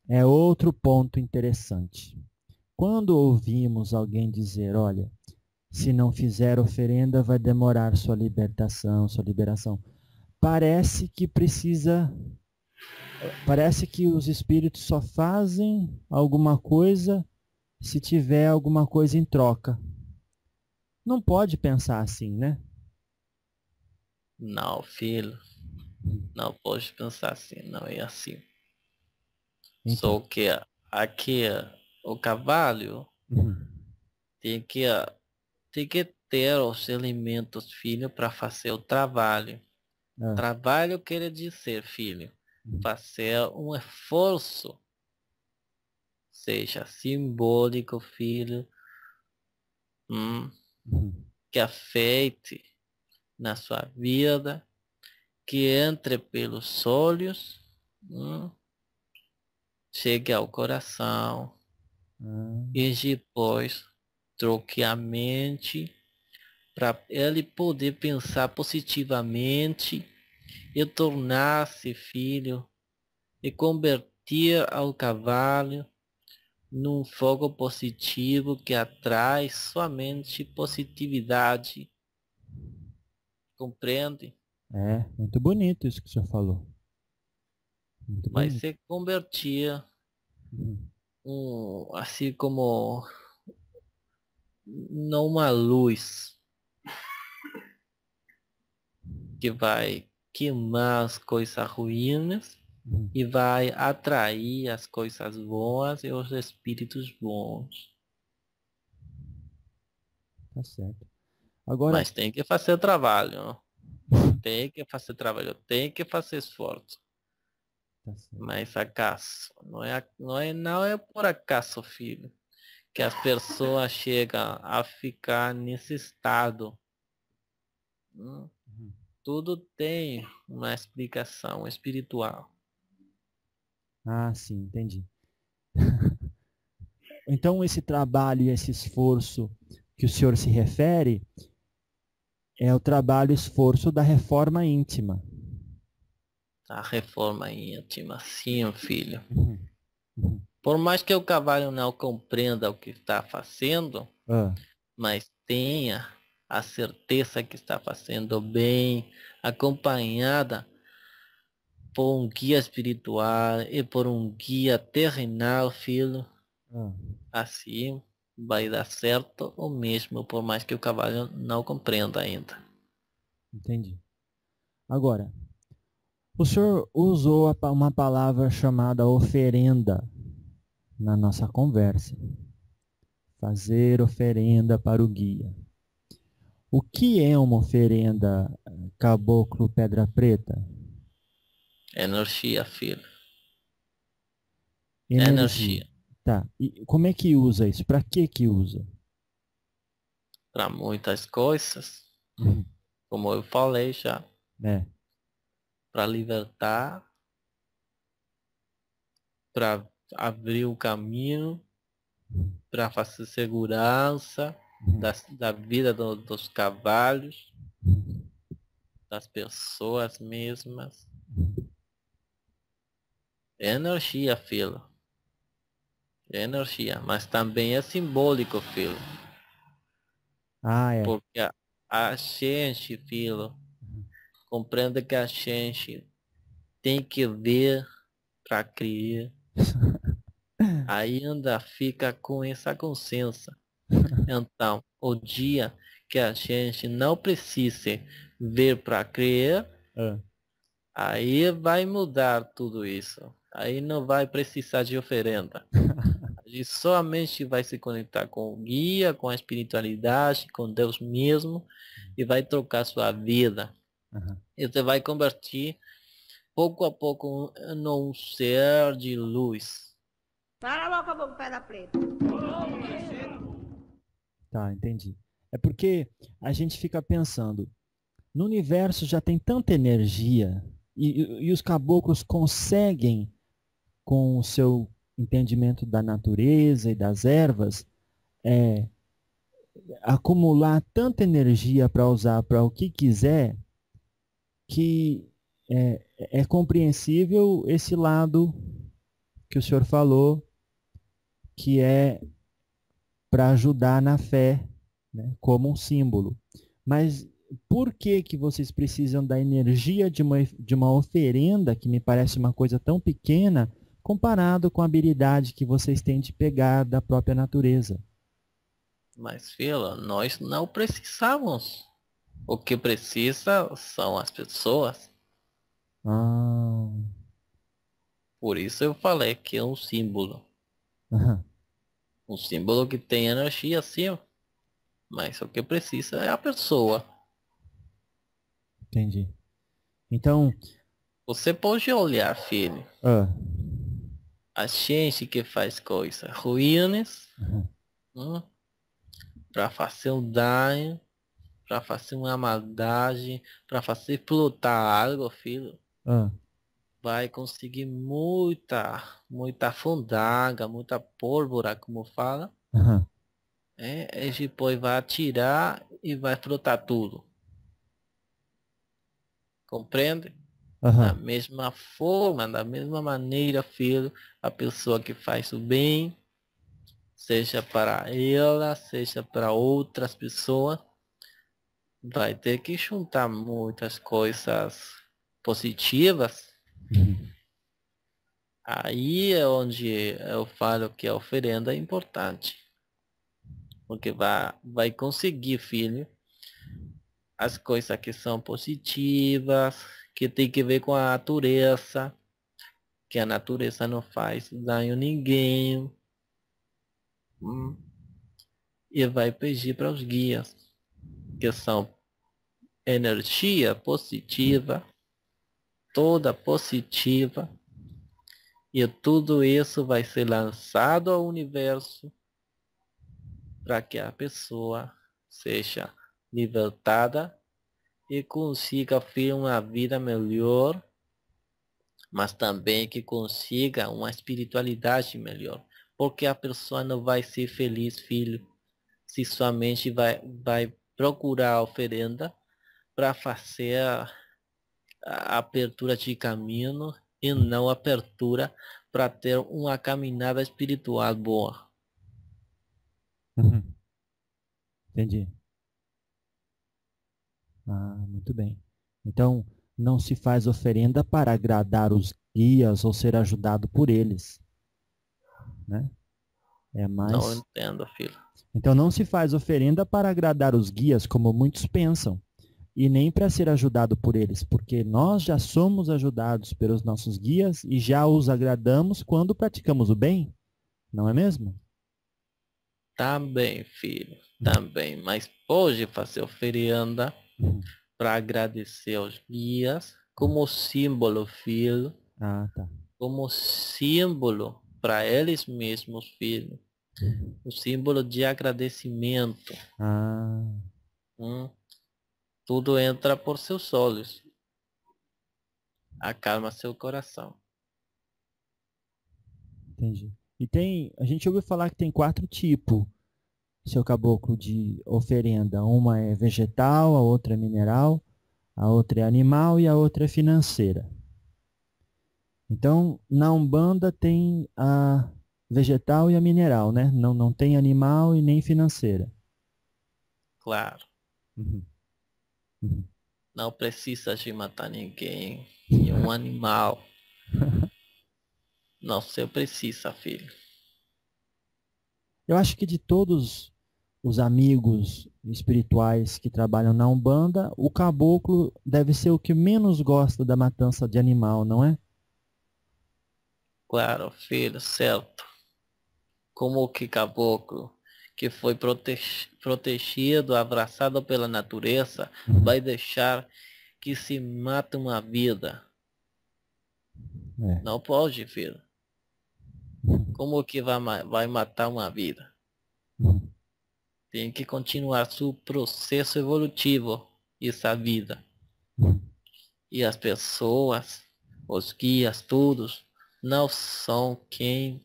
é outro ponto interessante. Quando ouvimos alguém dizer, olha, se não fizer oferenda, vai demorar sua libertação, sua liberação. Parece que os espíritos só fazem alguma coisa se tiver alguma coisa em troca. Não pode pensar assim, né? Não, filho, não pode pensar assim, não é assim. Então, Só que aqui o cavalo uhum, tem que, tem que ter os elementos, filho, para fazer o trabalho. Ah, Trabalho quer dizer, filho, fazer um esforço, seja simbólico, filho, hum, uhum. que afete na sua vida, que entre pelos olhos, hum, chegue ao coração Ah, e depois troque a mente para ele poder pensar positivamente e tornar-se filho e converter ao cavalo num fogo positivo que atrai somente positividade. Compreende? é, muito bonito isso que o senhor falou. Muito Vai bonito. se convertir Uhum. assim como numa luz que vai queimar as coisas ruins Uhum. e vai atrair as coisas boas e os espíritos bons. Tá certo. Agora, Mas tem que fazer trabalho. Tem que fazer trabalho, tem que fazer esforço. tá certo. Mas acaso, não é por acaso, filho, que as pessoas chegam a ficar nesse estado. Hum, Uhum. Tudo tem uma explicação espiritual. Ah, sim, entendi. Então, esse trabalho e esse esforço que o senhor se refere é o trabalho e esforço da reforma íntima. A reforma íntima, sim, filho. Uhum. Uhum. Por mais que o cavalo não compreenda o que está fazendo, Ah, mas tenha a certeza que está fazendo bem, acompanhada por um guia espiritual e por um guia terrenal, filho, ah, assim vai dar certo o mesmo, por mais que o cavalo não compreenda ainda. entendi. Agora, o senhor usou uma palavra chamada oferenda na nossa conversa. Fazer oferenda para o guia. O que é uma oferenda, caboclo pedra preta? Energia, filho. Energia. Energia. Tá. E como é que usa isso? Para que usa? Para muitas coisas, Uhum. como eu falei já, É. para libertar, para abrir o caminho, para fazer segurança Uhum. da vida dos cavalos, Uhum. das pessoas mesmas. É energia, filho. É energia, mas também é simbólico, filho. Ah, é. Porque a gente, filho, compreende que a gente tem que ver para crer. Ainda fica com essa consciência. Então, o dia que a gente não precise ver para crer, Ah. aí vai mudar tudo isso. Aí não vai precisar de oferenda. A gente somente vai se conectar com o guia, com a espiritualidade, com Deus mesmo, e vai trocar sua vida. Aham. E você vai convertir pouco a pouco num ser de luz. Cala a boca, boca, pedra preta. Tá, entendi. É porque a gente fica pensando, no universo já tem tanta energia e os caboclos conseguem, com o seu entendimento da natureza e das ervas, é, acumular tanta energia para usar para o que quiser, que é compreensível esse lado que o senhor falou, que é para ajudar na fé, né, como um símbolo. Mas por que que vocês precisam da energia de uma oferenda, que me parece uma coisa tão pequena, comparado com a habilidade que vocês têm de pegar da própria natureza? Mas, filho, nós não precisamos. O que precisa são as pessoas. Ah, Por isso eu falei que é um símbolo. aham, Um símbolo que tem energia, sim. Mas o que precisa é a pessoa. entendi. Então, Você pode olhar, filho, ah, a gente que faz coisas ruins, uhum, para fazer um dano, para fazer uma maldade, para fazer explotar algo, filho, ah, vai conseguir muita fundaga, muita pólvora, como fala, aham, e depois vai atirar e vai explotar tudo. Compreende? Da aham, mesma forma, da mesma maneira, filho, a pessoa que faz o bem, seja para ela, seja para outras pessoas, vai ter que juntar muitas coisas positivas. uhum, Aí é onde eu falo que a oferenda é importante, porque vai conseguir, filho, as coisas que são positivas, que tem que ver com a natureza, que a natureza não faz dano a ninguém. hum, E vai pedir para os guias, que são energia positiva, toda positiva, e tudo isso vai ser lançado ao universo para que a pessoa seja libertada e consiga ter uma vida melhor, mas também que consiga uma espiritualidade melhor. Porque a pessoa não vai ser feliz, filho, se somente vai procurar a oferenda para fazer a abertura de caminho e não abertura para ter uma caminhada espiritual boa. uhum. Entendi. Ah, muito bem. Então, não se faz oferenda para agradar os guias ou ser ajudado por eles, né? É Não mais. entendo, filho. Então, não se faz oferenda para agradar os guias, como muitos pensam, e nem para ser ajudado por eles, porque nós já somos ajudados pelos nossos guias e já os agradamos quando praticamos o bem, não é mesmo? Também, filho, também. Mas pode fazer oferenda Uhum. para agradecer aos guias como símbolo, filho, Ah, tá. como símbolo para eles mesmos, filho. Um símbolo de agradecimento. Ah, hum. Tudo entra por seus olhos. Acalma seu coração. entendi. E tem, a gente ouviu falar que tem 4 tipos, seu caboclo, de oferenda. Uma é vegetal, a outra é mineral, a outra é animal e a outra é financeira. Então, na Umbanda tem a vegetal e a mineral, né? Não tem animal e nem financeira. Claro, Uhum, uhum. não precisa de matar ninguém. E um animal. Não se precisa, filho. Eu acho que de todos os amigos espirituais que trabalham na Umbanda, o caboclo deve ser o que menos gosta da matança de animal, não é? Claro, filho, certo. Como que caboclo, que foi protegido, abraçado pela natureza, Uhum. vai deixar que se mate uma vida? É. Não pode, filho. Uhum. Como que vai matar uma vida? Uhum. Tem que continuar seu processo evolutivo, essa vida. Uhum. E as pessoas, os guias, todos, não são quem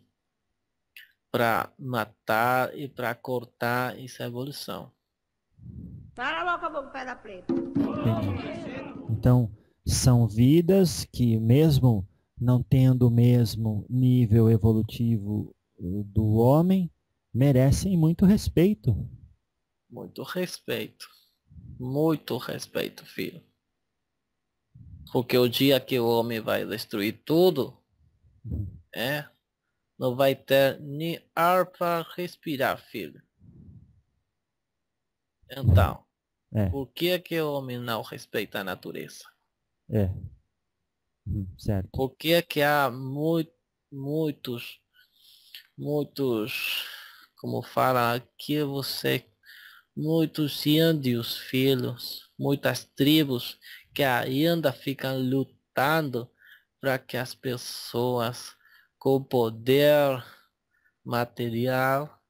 para matar e para cortar essa evolução. Cala a boca, pedra preta. Entendi. Então, são vidas que, mesmo não tendo o mesmo nível evolutivo do homem, merecem muito respeito. Muito respeito, filho. Porque o dia que o homem vai destruir tudo, Uhum. é, não vai ter nem ar para respirar, filho. Então, É, por que o homem não respeita a natureza? é. Certo. Por que há muitos, como fala aqui você, muitos índios, filhos, muitas tribos que ainda ficam lutando para que as pessoas com poder material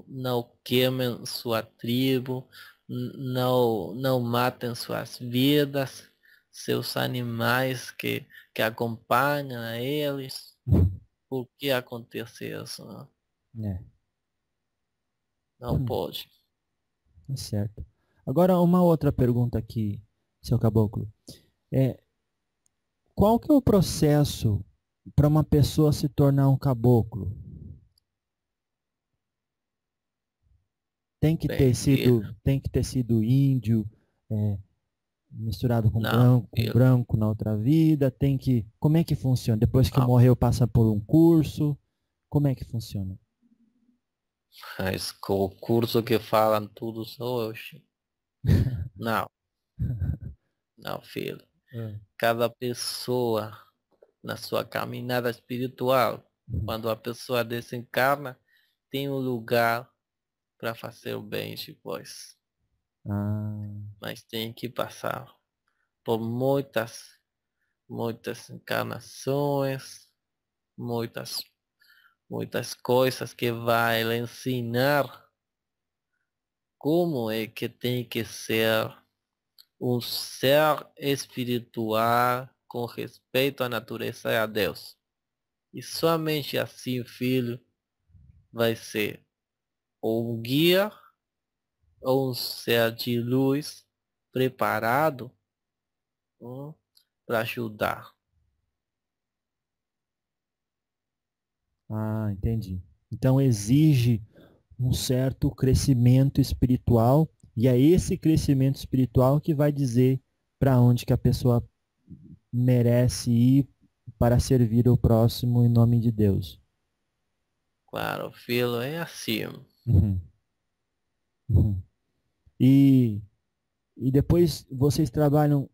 não queimem sua tribo, não matem suas vidas, seus animais que acompanham a eles. Por que acontece isso? Né? É, Não pode. tá certo. Agora, uma outra pergunta aqui, seu caboclo. Qual que é o processo para uma pessoa se tornar um caboclo? Bem, filho, Tem que ter sido índio, é, misturado não, com filho, branco na outra vida, como é que funciona? Depois que não. morreu, passa por um curso, como é que funciona? Mas com o curso que falam tudo hoje. Não, não, filho. Ah, Cada pessoa na sua caminhada espiritual, uhum. quando a pessoa desencarna, tem um lugar para fazer o bem depois. Ah, Mas tem que passar por muitas encarnações, muitas, muitas coisas que vai lhe ensinar como é que tem que ser um ser espiritual com respeito à natureza e a Deus. E somente assim, filho, vai ser ou um guia ou um ser de luz preparado para ajudar. entendi. Então exige um certo crescimento espiritual, e é esse crescimento espiritual que vai dizer para onde que a pessoa merece ir para servir o próximo em nome de Deus. Claro, filho, é assim. Uhum, uhum. E, e depois vocês trabalham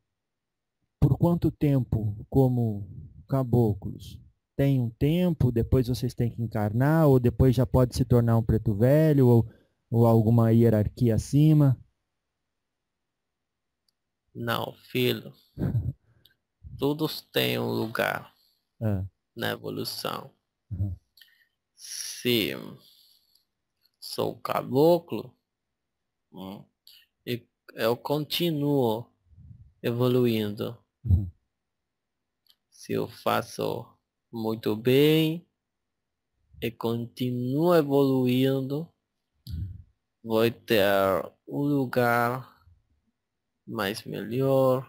por quanto tempo como caboclos? Tem um tempo, depois vocês têm que encarnar, ou depois já pode se tornar um preto velho, ou alguma hierarquia acima? Não, filho, todos têm um lugar Ah, na evolução. uhum, Se sou caboclo, hum, e eu continuo evoluindo. uhum, Se eu faço muito bem e continuo evoluindo, vou ter um lugar mais melhor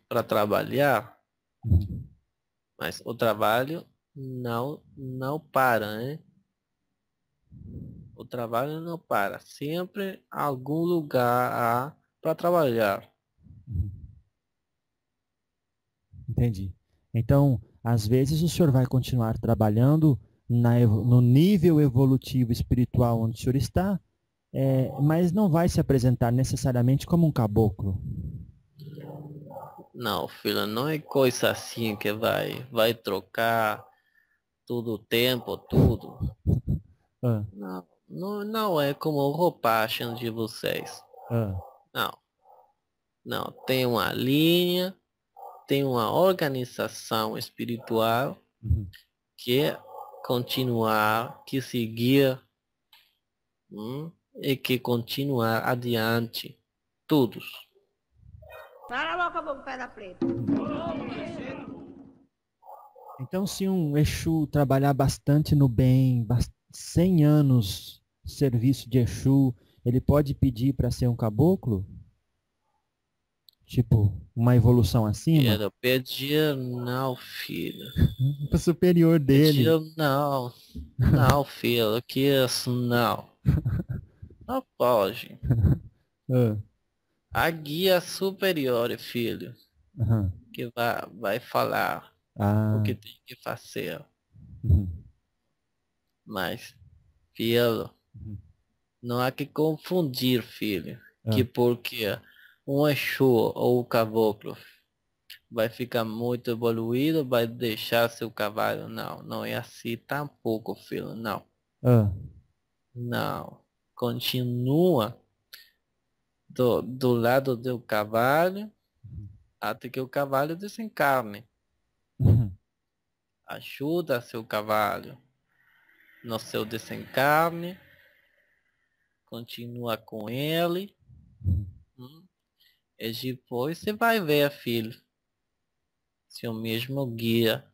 para trabalhar. uhum. Mas o trabalho não para, né? O trabalho não para. Sempre algum lugar há para trabalhar. Entendi. Então, às vezes o senhor vai continuar trabalhando no nível evolutivo espiritual onde o senhor está, mas não vai se apresentar necessariamente como um caboclo. Não, filho, não é coisa assim que vai trocar todo o tempo, tudo. Ah, Não é como roupagem de vocês. ah, Não, não. Tem uma linha, tem uma organização espiritual uhum. que é continuar, que seguir e que continuar adiante. Todos. Cala a boca, boca, pedra preta. Então, se um Exu trabalhar bastante no bem, 100 anos serviço de Exu, ele pode pedir para ser um caboclo? Tipo, uma evolução acima? Quero pedir não, filho. Para superior Pedir dele. não. Não, filho, que isso não. Não pode. Ah, A guia superior, filho, aham. que vai falar o Ah, que tem que fazer. uhum, Mas, filho, uhum, não há que confundir, filho, que ah, porque um Exu ou o caboclo vai ficar muito evoluído, vai deixar seu cavalo. Não, não é assim tampouco, filho. Não, ah, não. Continua do lado do cavalo até que o cavalo desencarne. Uhum. Ajuda seu cavalo no seu desencarne, continua com ele, e depois você vai ver, filho, se o mesmo guia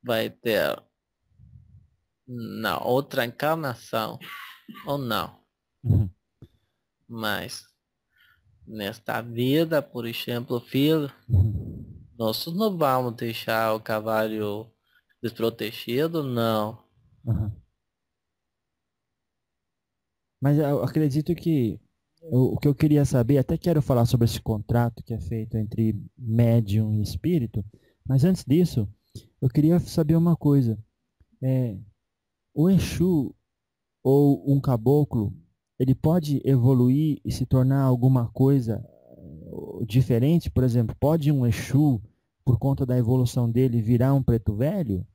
vai ter na outra encarnação ou não. Uhum. Mas nesta vida, por exemplo, filho, Uhum. nós não vamos deixar o cavalo desprotegido, não. Uhum. Mas eu acredito que o que eu queria saber, até quero falar sobre esse contrato que é feito entre médium e espírito, mas antes disso, eu queria saber uma coisa. O Exu ou um caboclo, ele pode evoluir e se tornar alguma coisa diferente? Por exemplo, pode um Exu, por conta da evolução dele, virar um preto velho?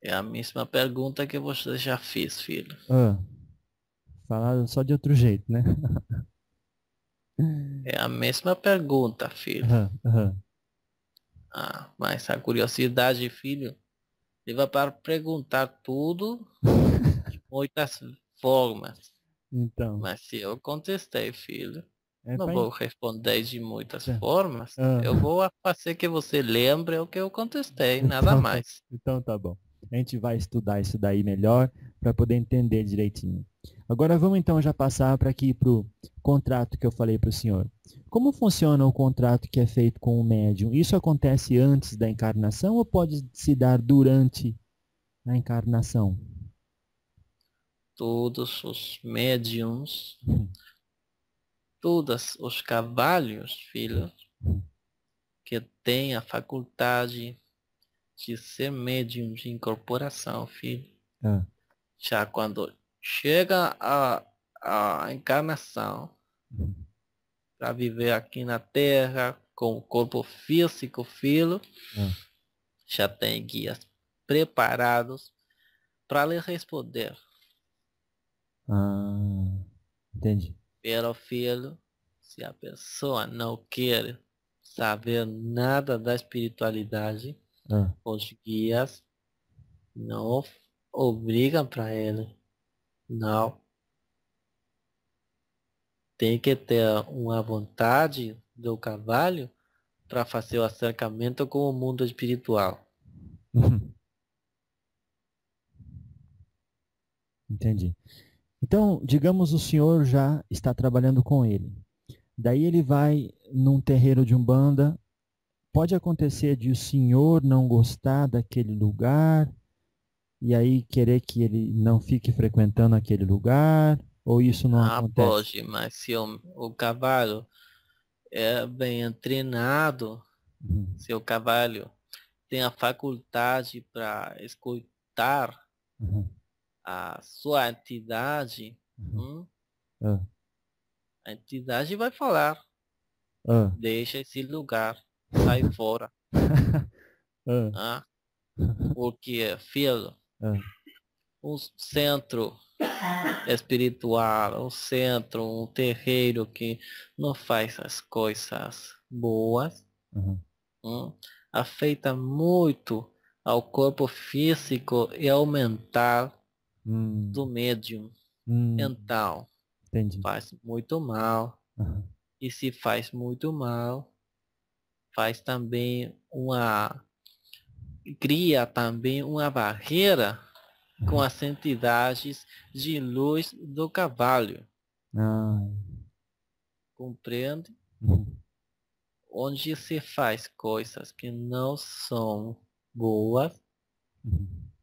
É a mesma pergunta que você já fez, filho. Ah, falar só de outro jeito, né? É a mesma pergunta, filho. Aham, aham. Ah, mas a curiosidade, filho, leva para perguntar tudo de muitas formas. Então, Mas se eu contestei, filho, é não pra... vou responder de muitas Tá. formas. Ah. Eu vou fazer que você lembre o que eu contestei, nada Então, mais. então tá bom. A gente vai estudar isso daí melhor para poder entender direitinho. Agora vamos então já passar para aqui para o contrato que eu falei para o senhor. Como funciona o contrato que é feito com o médium? Isso acontece antes da encarnação ou pode se dar durante a encarnação? Todos os médiums, Uhum. todos os cavalos, filho, que têm a faculdade de ser médium de incorporação, filho. Ah, Já quando chega a encarnação uhum. para viver aqui na Terra com o corpo físico, filho, Ah, já tem guias preparados para lhe responder. ah, entendi. Pero, filho, se a pessoa não quer saber nada da espiritualidade, Ah, os guias não obrigam para ele. Não. Tem que ter uma vontade do cavalo para fazer o acercamento com o mundo espiritual. uhum. Entendi. Então, digamos o senhor já está trabalhando com ele. Daí ele vai num terreiro de Umbanda. Pode acontecer de o senhor não gostar daquele lugar e aí querer que ele não fique frequentando aquele lugar? Ou isso não Ah, acontece? pode, mas se o cavalo é bem treinado, Uhum. se o cavalo tem a faculdade para escutar Uhum. a sua entidade, Uhum. Ah, a entidade vai falar, ah, deixa esse lugar, sai fora. ah, Ah, porque, filho, ah, um centro espiritual, um centro, um terreiro que não faz as coisas boas, uhum. hum, afeta muito ao corpo físico e ao mental do Hum, médium. hum, Então, entendi. faz muito mal. Uhum. E se faz muito mal, faz também cria também uma barreira com as entidades de luz do cavalo. Ah, Compreende? uhum. Onde se faz coisas que não são boas,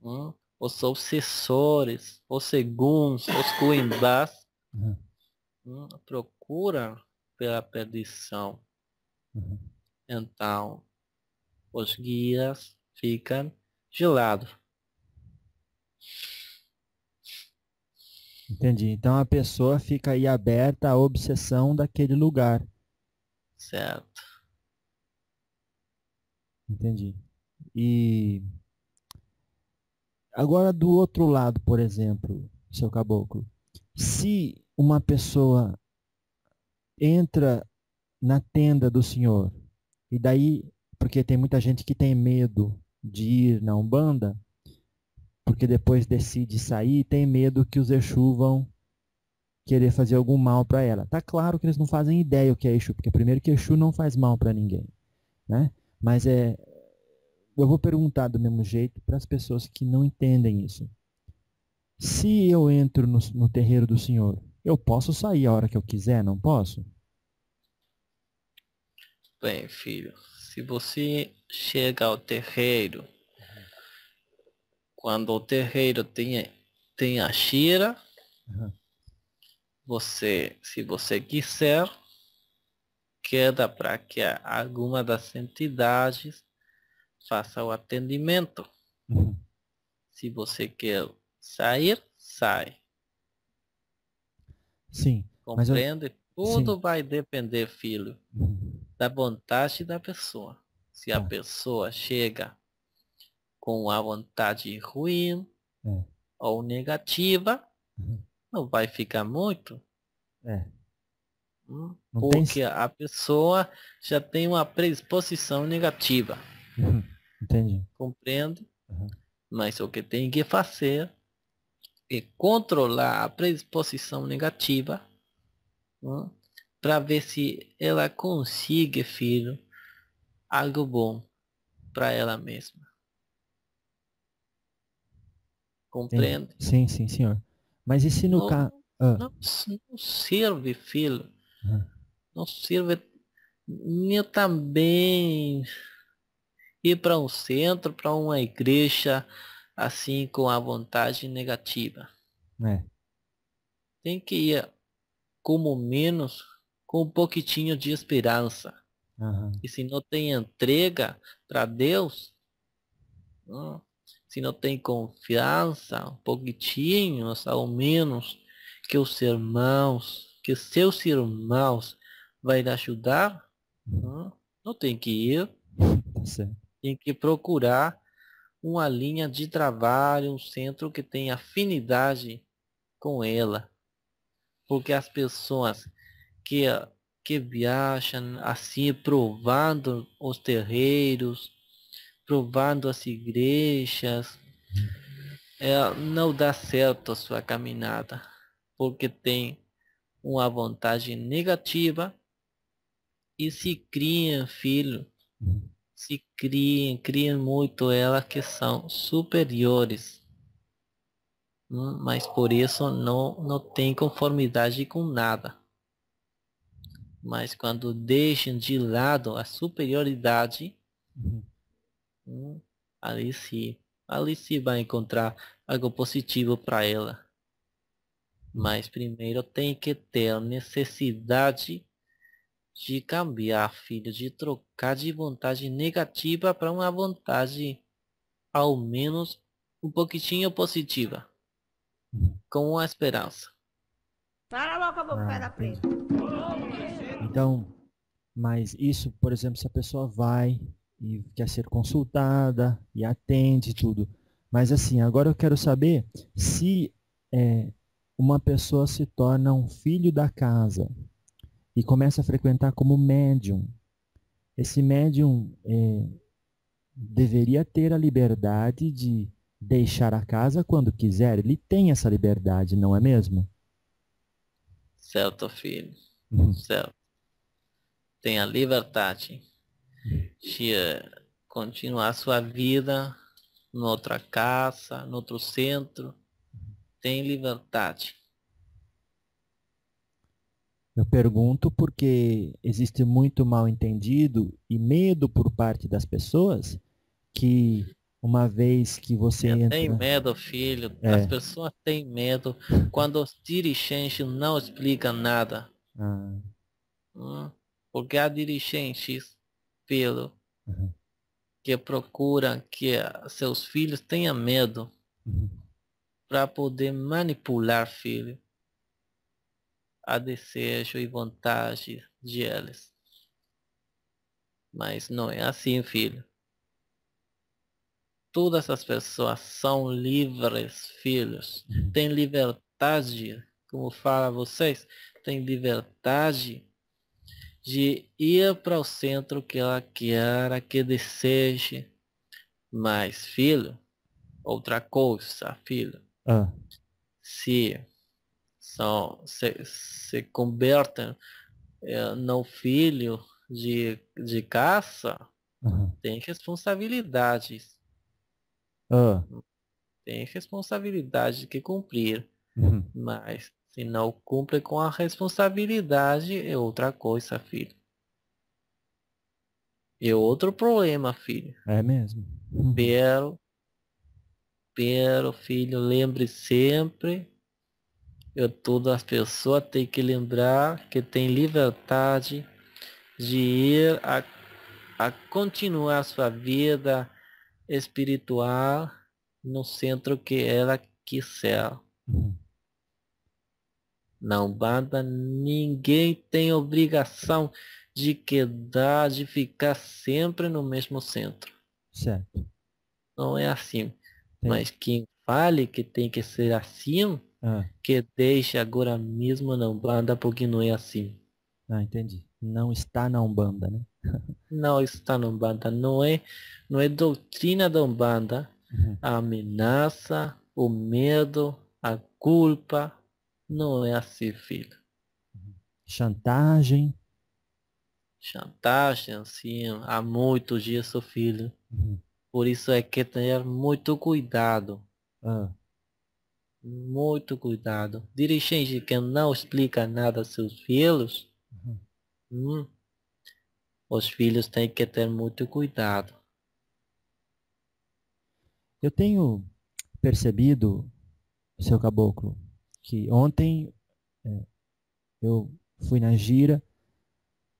Uhum. os obsessores, os seguns, os cuimbás, Uhum. procuram pela perdição. Uhum. Então, os guias ficam de lado, Entendi. Então a pessoa fica aí aberta à obsessão daquele lugar. certo? Entendi. E agora do outro lado, por exemplo, seu caboclo, se uma pessoa entra na tenda do Senhor, e daí, porque tem muita gente que tem medo de ir na Umbanda, porque depois decide sair, tem medo que os Exu vão querer fazer algum mal para ela. Tá claro que eles não fazem ideia o que é Exu, porque primeiro que Exu não faz mal para ninguém, né? Mas eu vou perguntar do mesmo jeito para as pessoas que não entendem isso. Se eu entro no terreiro do Senhor, eu posso sair a hora que eu quiser, não posso? Bem, filho, se você chega ao terreiro, quando o terreiro tem a Shira, Uhum. se você quiser, queda para que alguma das entidades faça o atendimento. Uhum. Se você quer sair, sai. Sim, mas eu... Compreende? Sim. Tudo vai depender, filho, Uhum. da vontade da pessoa. Se a Tá. pessoa chega com a vontade ruim É. ou negativa, Uhum. não vai ficar muito, É. Não tem... porque a pessoa já tem uma predisposição negativa. Uhum. Entendi. Compreende? Uhum. Mas o que tem que fazer é controlar a predisposição negativa, para ver se ela consiga, filho, algo bom para ela mesma. Entendi. Compreende? Sim, sim, senhor. Mas e se no Não, caso... não serve, filho. Uhum. Não serve nem também ir para um centro, para uma igreja, assim, com a vontade negativa. É. Tem que ir, como menos, com um pouquinho de esperança. Aham. E se não tem entrega para Deus, se não tem confiança, um pouquinho, ao menos, que os irmãos, que seus irmãos vai lhe ajudar, não tem que ir, Tá certo. tem que procurar uma linha de trabalho, um centro que tenha afinidade com ela. Porque as pessoas que, que viajam assim, provando os terreiros, provando as igrejas, não dá certo a sua caminhada, porque tem uma vontade negativa e se criam, filho, Uhum. se criam muito elas que são superiores, mas por isso não tem conformidade com nada. Mas quando deixam de lado a superioridade, Uhum. hum, ali sim, ali sim vai encontrar algo positivo para ela. Mas primeiro tem que ter a necessidade de cambiar, filho, de trocar de vontade negativa para uma vontade, ao menos, um pouquinho positiva, Uhum. com uma esperança. Cala a boca, bobo, pedra Entendi. preta. Então, mas isso, por exemplo, se a pessoa vai e quer ser consultada e atende tudo. Mas assim, agora eu quero saber se uma pessoa se torna um filho da casa e começa a frequentar como médium. Esse médium deveria ter a liberdade de deixar a casa quando quiser. Ele tem essa liberdade, não é mesmo? Certo, filho? Uhum. Certo. Tem a liberdade de continuar sua vida noutra casa, noutro centro. Tem liberdade. Eu pergunto porque existe muito mal entendido e medo por parte das pessoas que uma vez que você Tem entra... medo, filho. As É. pessoas têm medo quando os dirigentes não explicam nada. Ah, Porque há dirigentes, filho, uhum, que procuram que seus filhos tenham medo uhum. para poder manipular, filho, a desejo e vontade de eles. Mas não é assim, filho. Todas as pessoas são livres, filhos. Têm liberdade como fala vocês, tem liberdade de ir para o centro que ela queira, que deseje. Mas, filho, outra coisa, filho, Ah, se se convertem no filho de caça, aham. tem responsabilidades. Ah, Tem responsabilidade que cumprir. uhum. Mas se não cumpre com a responsabilidade, é outra coisa, filho. É outro problema, filho. É mesmo. Uhum. Pero, filho, lembre sempre, todas as pessoas têm que lembrar que tem liberdade de ir a continuar sua vida espiritual no centro que ela quiser. Uhum. Na Umbanda, ninguém tem obrigação de quedar, de ficar sempre no mesmo centro. Certo. Não é assim. Tem. Mas quem fale que tem que ser assim, Ah, que deixe agora mesmo na Umbanda, porque não é assim. entendi. Não está na Umbanda, né? Não está na Umbanda, não é doutrina da Umbanda. Uhum. A ameaça, o medo, a culpa, não é assim, filho. Chantagem. Chantagem, assim, há muitos dias, filho. Uhum. Por isso é que ter muito cuidado. Ah, Muito cuidado. Dirigente que não explica nada aos seus filhos, uhum. hum, os filhos têm que ter muito cuidado. Eu tenho percebido, seu caboclo, que ontem eu fui na gira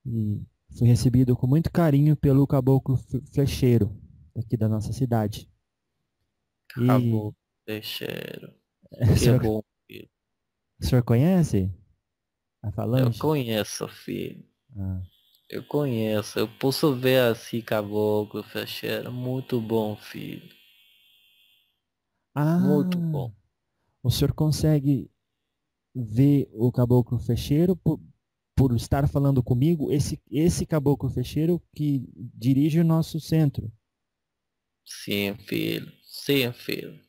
e fui recebido com muito carinho pelo caboclo flecheiro aqui da nossa cidade. E Acabou, Teixeira. o Que senhor, bom, filho. o senhor conhece a Eu Falange? conheço, filho. Ah, Eu conheço. Eu posso ver assim, caboclo, Teixeira. Muito bom, filho. Muito Ah, bom. o senhor consegue ver o caboclo fecheiro por estar falando comigo, esse caboclo fecheiro que dirige o nosso centro. Sim, filho. Sim, filho.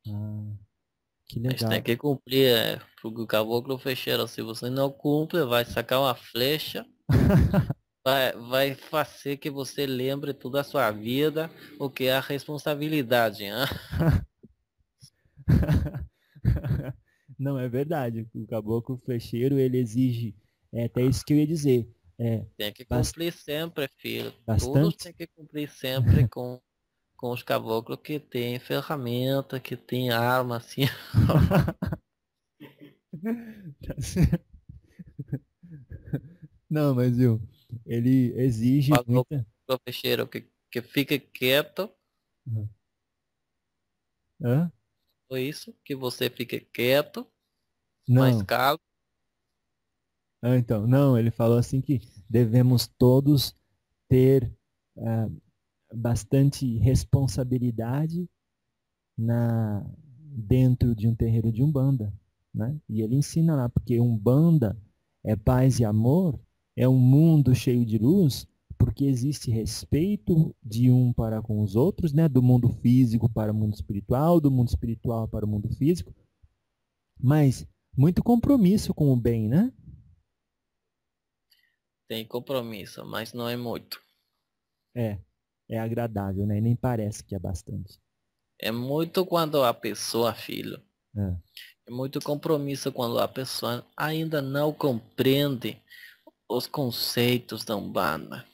Ah, que Mas tem legal. que cumprir, porque o caboclo fecheiro, se você não cumpre, vai sacar uma flecha, vai fazer que você lembre toda a sua vida, o que é a responsabilidade, hein? Não, é verdade. O caboclo flecheiro, ele exige, é até isso que eu ia dizer, é Tem que bas- cumprir sempre, filho. Todos bastante. têm que cumprir sempre com os caboclos que tem ferramenta, que tem arma, assim. Tá certo. Não, mas viu, ele exige Falou muita. pro fecheiro que fique quieto, Hã? foi isso, que você fique quieto, mais Não. calmo. Ah, então, não, ele falou assim que devemos todos ter ah, bastante responsabilidade dentro de um terreiro de Umbanda, né? E ele ensina lá, porque Umbanda é paz e amor, é um mundo cheio de luz, porque existe respeito de um para com os outros, né? Do mundo físico para o mundo espiritual, do mundo espiritual para o mundo físico, mas muito compromisso com o bem, né? Tem compromisso, mas não é muito. É, é agradável, né? E nem parece que é bastante. É muito quando a pessoa, filho, É. é muito compromisso quando a pessoa ainda não compreende os conceitos da Umbanda.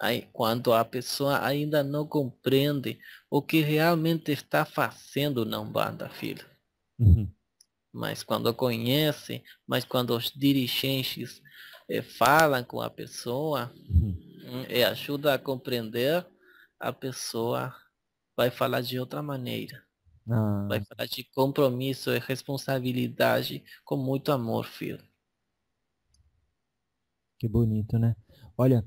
Aí, quando a pessoa ainda não compreende o que realmente está fazendo na Umbanda, filho. Uhum. Mas quando conhece, mas quando os dirigentes falam com a pessoa, Uhum. e ajuda a compreender, a pessoa vai falar de outra maneira. Vai Ah, falar de compromisso e responsabilidade com muito amor, filho. que bonito, né? Olha,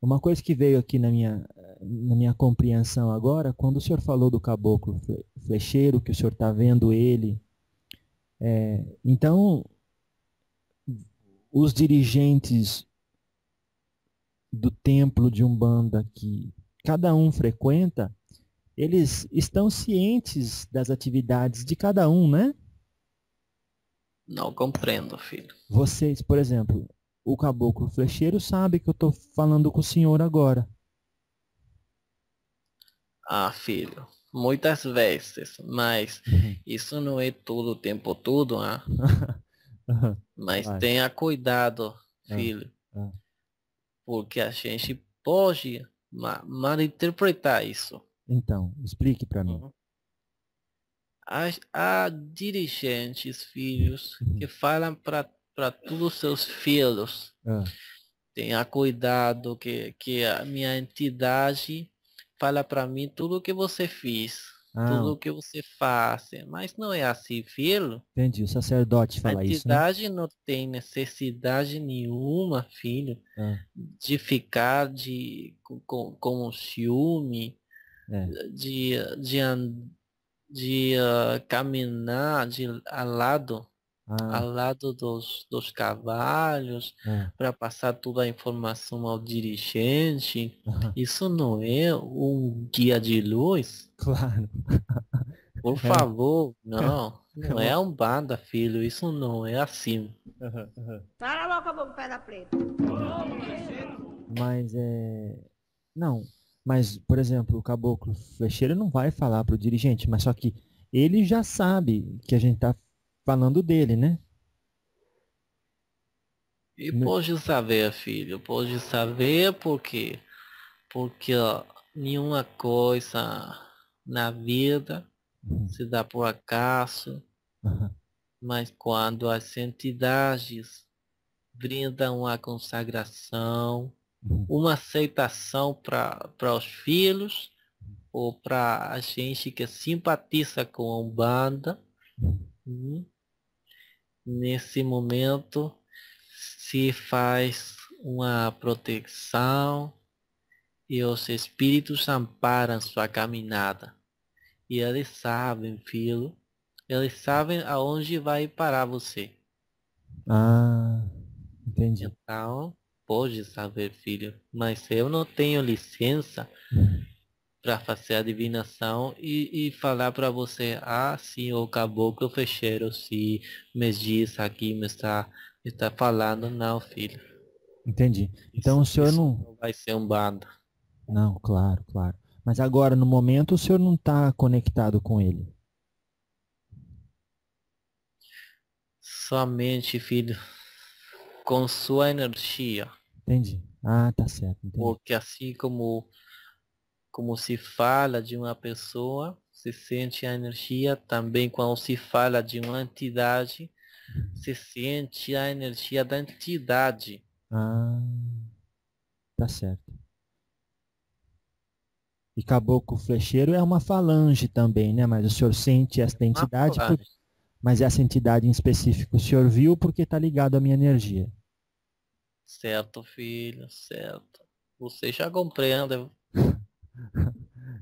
uma coisa que veio aqui na minha compreensão agora, quando o senhor falou do caboclo flecheiro, que o senhor está vendo ele Então, os dirigentes do templo de Umbanda que cada um frequenta, eles estão cientes das atividades de cada um, né? Não compreendo, filho. Vocês, por exemplo, o caboclo flecheiro sabe que eu estou falando com o senhor agora. Ah, filho, muitas vezes, mas Uhum. isso não é todo o tempo todo, ah? Mas Claro. tenha cuidado, Ah, filho, ah. porque a gente pode malinterpretar isso. Então, explique para mim. Uhum. Há dirigentes, filhos, que Uhum. falam para todos os seus filhos, Ah, tenha cuidado que a minha entidade fala para mim tudo o que você fez, tudo ah, o que você faz. Mas não é assim, filho. entendi. O sacerdote A fala isso, né? entidade não tem necessidade nenhuma, filho, Ah, de ficar com ciúme, é. de, caminhar Ah, ao lado dos cavalos, ah, para passar toda a informação ao dirigente. aham. Isso não é um guia de luz? Claro. Por É, favor, é não é uma... um banda, filho. Isso não é assim. Aham, aham. Cala a boca, boca pedra preta. Mas é. Não, mas, por exemplo, o caboclo flecheiro não vai falar para o dirigente, mas só que ele já sabe que a gente está falando dele, né? E No- pode saber, filho, pode saber porque ó, nenhuma coisa na vida Uhum, se dá por acaso, aham, mas quando as entidades brindam a consagração, uhum, uma aceitação para os filhos ou para a gente que simpatiza com a Umbanda, uhum. hum, nesse momento se faz uma proteção e os espíritos amparam sua caminhada. E eles sabem, filho, eles sabem aonde vai parar você. Ah, entendi. Então, pode saber, filho, mas eu não tenho licença Uhum. para fazer a divinação e falar para você, ah, sim, o caboclo fecheiro, se me diz aqui, me está falando, não, filho. Entendi. Então Isso, o senhor isso não. não vai ser um bando. Não, claro, claro. Mas agora, no momento, o senhor não está conectado com ele. Somente, filho, com sua energia. Entendi. Ah, tá certo, entendi. Porque assim como se fala de uma pessoa, se sente a energia, também quando se fala de uma entidade, se sente a energia da entidade. Ah, tá certo. E caboclo flecheiro é uma falange também, né? Mas o senhor sente esta Uma entidade, falange. mas essa entidade em específico o senhor viu porque está ligado à minha energia. Certo, filho, certo. Você já compreende.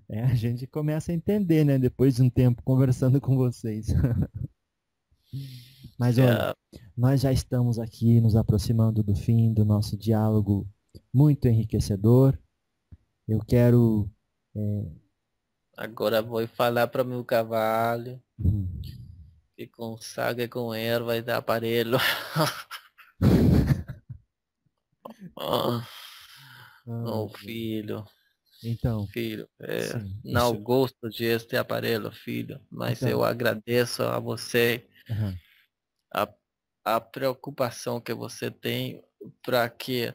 É, a gente começa a entender, né? Depois de um tempo conversando com vocês. Mas olha, Certo. nós já estamos aqui nos aproximando do fim do nosso diálogo muito enriquecedor. Eu quero. é, Agora vou falar para meu cavalo hum, que consagre com erva e dá aparelho. Ah, ah, oh, filho, então, filho, sim, não gosto de este aparelho, filho, mas eu então, agradeço a você aham, a, a preocupação que você tem para que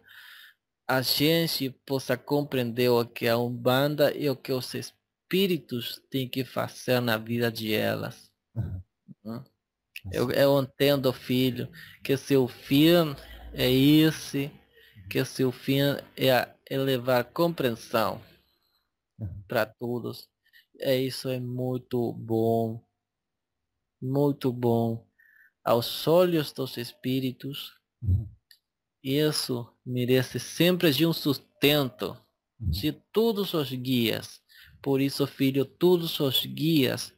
a gente possa compreender o que é a Umbanda e o que os espíritos têm que fazer na vida de elas. aham, Né? Eu, assim, eu entendo, filho, que seu fim é esse, que seu fim é levar compreensão aham, para todos. Isso é muito bom. Aos olhos dos espíritos, uhum, isso merece sempre de um sustento uhum, de todos os guias. Por isso, filho, todos os guias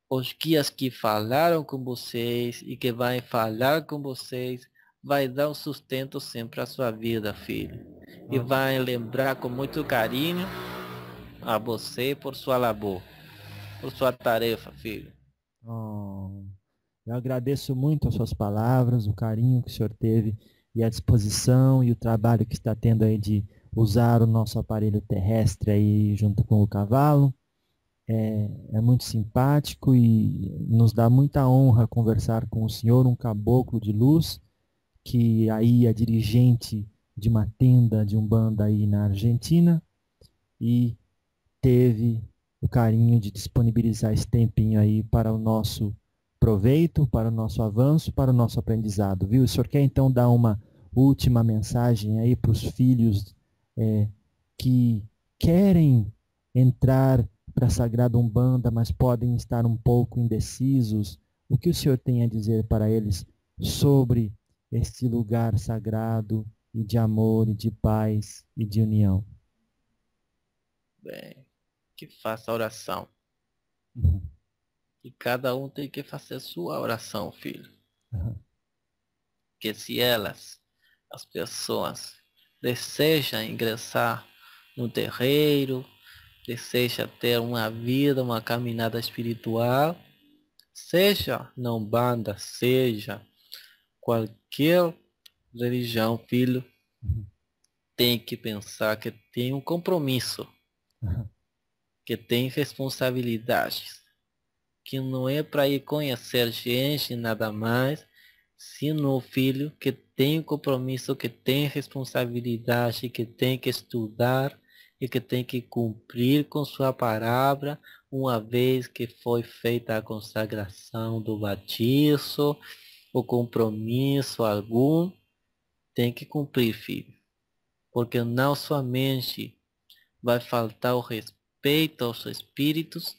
os guias que falaram com vocês e que vai falar com vocês, vai dar um sustento sempre à sua vida, filho. E vai lembrar com muito carinho a você por sua labor, por sua tarefa, filho. Oh, eu agradeço muito as suas palavras, o carinho que o senhor teve e a disposição e o trabalho que está tendo aí de usar o nosso aparelho terrestre aí junto com o cavalo. É muito simpático e nos dá muita honra conversar com o senhor, um caboclo de luz, que aí é dirigente de uma tenda de Umbanda aí na Argentina e teve o carinho de disponibilizar esse tempinho aí para o nosso proveito, para o nosso avanço, para o nosso aprendizado, viu? O senhor quer então dar uma última mensagem aí para os filhos que querem entrar para a Sagrada Umbanda, mas podem estar um pouco indecisos? O que o senhor tem a dizer para eles sobre este lugar sagrado e de amor e de paz e de união? Bem, que faça oração. Uhum. E cada um tem que fazer sua oração, filho. Uhum. Que se elas, as pessoas, desejam ingressar no terreiro, desejam ter uma vida, uma caminhada espiritual, seja na Umbanda, seja qualquer religião, filho, Uhum. tem que pensar que tem um compromisso, Uhum. que tem responsabilidades, que não é para ir conhecer gente nada mais, sino filho que tem compromisso, que tem responsabilidade, que tem que estudar e que tem que cumprir com sua palavra, uma vez que foi feita a consagração do batismo, o compromisso algum, tem que cumprir, filho. Porque não somente vai faltar o respeito aos espíritos,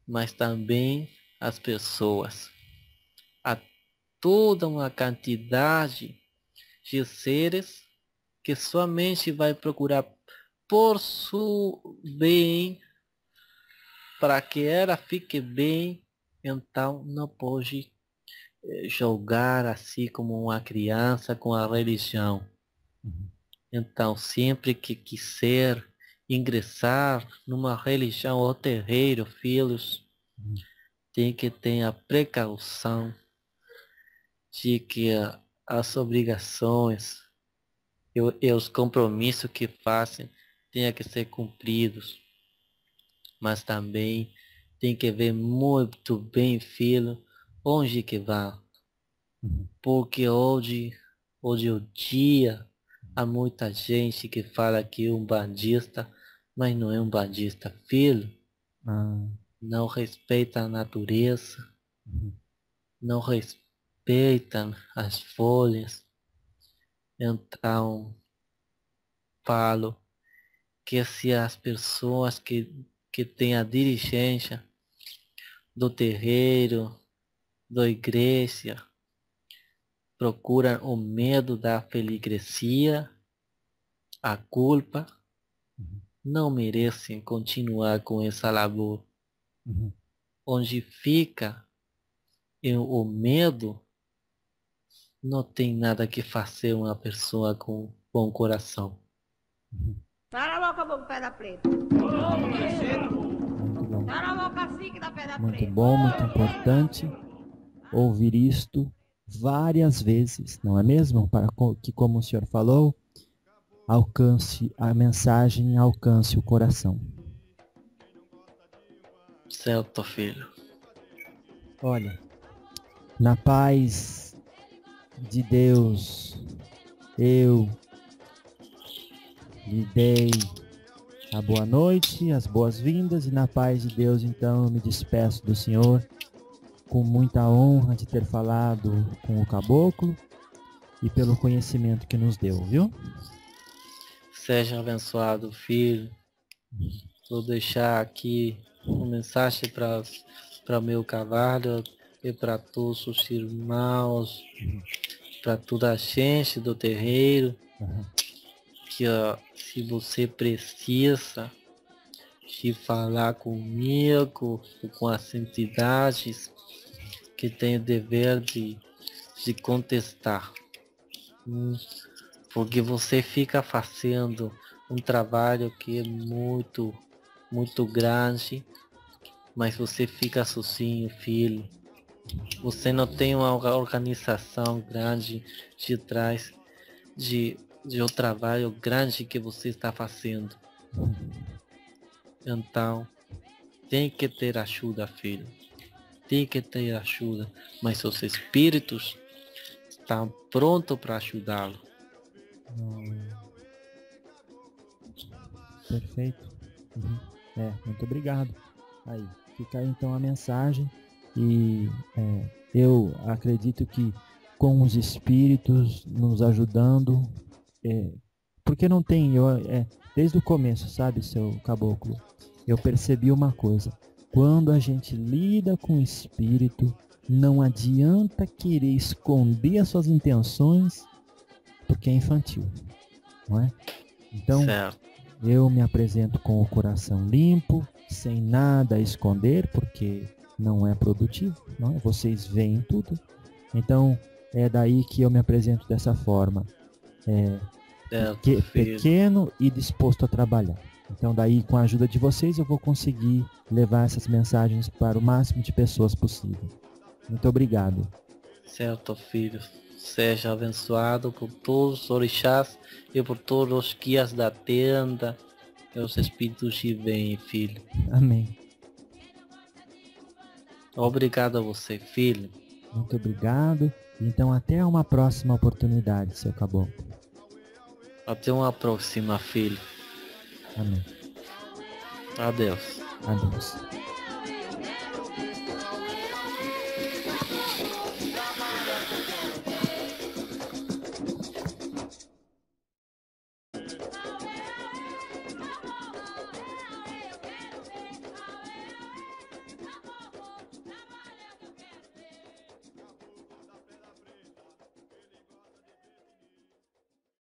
mas também às pessoas. A toda uma quantidade de seres que somente vai procurar por seu bem, para que ela fique bem, então não pode julgar assim como uma criança com a religião. Uhum. Então, sempre que quiser ingressar numa religião ou terreiro, filhos, Uhum. tem que ter a precaução de que as obrigações e os compromissos que fazem tenham que ser cumpridos. Mas também tem que ver muito bem, filho, onde que vai. Uhum. Porque hoje o dia, há muita gente que fala que é um bandista, mas não é um bandista, filho. Ah. Não respeita a natureza, Uhum. não respeita as folhas. Então, falo que se as pessoas que têm a dirigência do terreiro, da igreja, procuram o medo da feligresia, a culpa, Uhum. não merecem continuar com essa labor. Uhum. Onde fica o medo, não tem nada que fazer uma pessoa com bom coração. Uhum. Cala a boca, boca, pedra preta. Muito bom. Cala a boca, cacique da pedra Muito preta. bom, muito importante ouvir isto várias vezes, não é mesmo? Para que, como o senhor falou, alcance a mensagem, alcance o coração. Certo, filho. Olha, na paz de Deus, eu lhe dei a boa noite, as boas-vindas, e na paz de Deus, então, eu me despeço do senhor com muita honra de ter falado com o caboclo e pelo conhecimento que nos deu, viu? Seja abençoado, filho. Vou deixar aqui uma mensagem para meu cavalo e para todos os irmãos, para toda a gente do terreiro, Uhum. que se você precisa de falar comigo, com as entidades que têm o dever de contestar. Porque você fica fazendo um trabalho que é muito, muito grande, mas você fica sozinho, filho. Você não tem uma organização grande de trás de um trabalho grande que você está fazendo. Então, tem que ter ajuda, filho. Tem que ter ajuda, mas os espíritos estão prontos para ajudá-lo. Perfeito. Muito obrigado. Aí, fica aí então a mensagem. E eu acredito que com os espíritos nos ajudando, porque não tem, desde o começo, sabe, seu caboclo, eu percebi uma coisa: quando a gente lida com o espírito, não adianta querer esconder as suas intenções, porque é infantil, não é? Então, Certo. eu me apresento com o coração limpo, sem nada a esconder, porque não é produtivo, não é? Vocês veem tudo. Então, é daí que eu me apresento dessa forma. Pequeno e disposto a trabalhar. Então, daí, com a ajuda de vocês, eu vou conseguir levar essas mensagens para o máximo de pessoas possível. Muito obrigado. Certo, filho. Seja abençoado por todos os orixás e por todos os guias da tenda. Que os espíritos te veem, filho. Amém. Obrigado a você, filho. Muito obrigado. Então, até uma próxima oportunidade, seu caboclo. Até uma próxima, filho. Amém. Adeus. Adeus.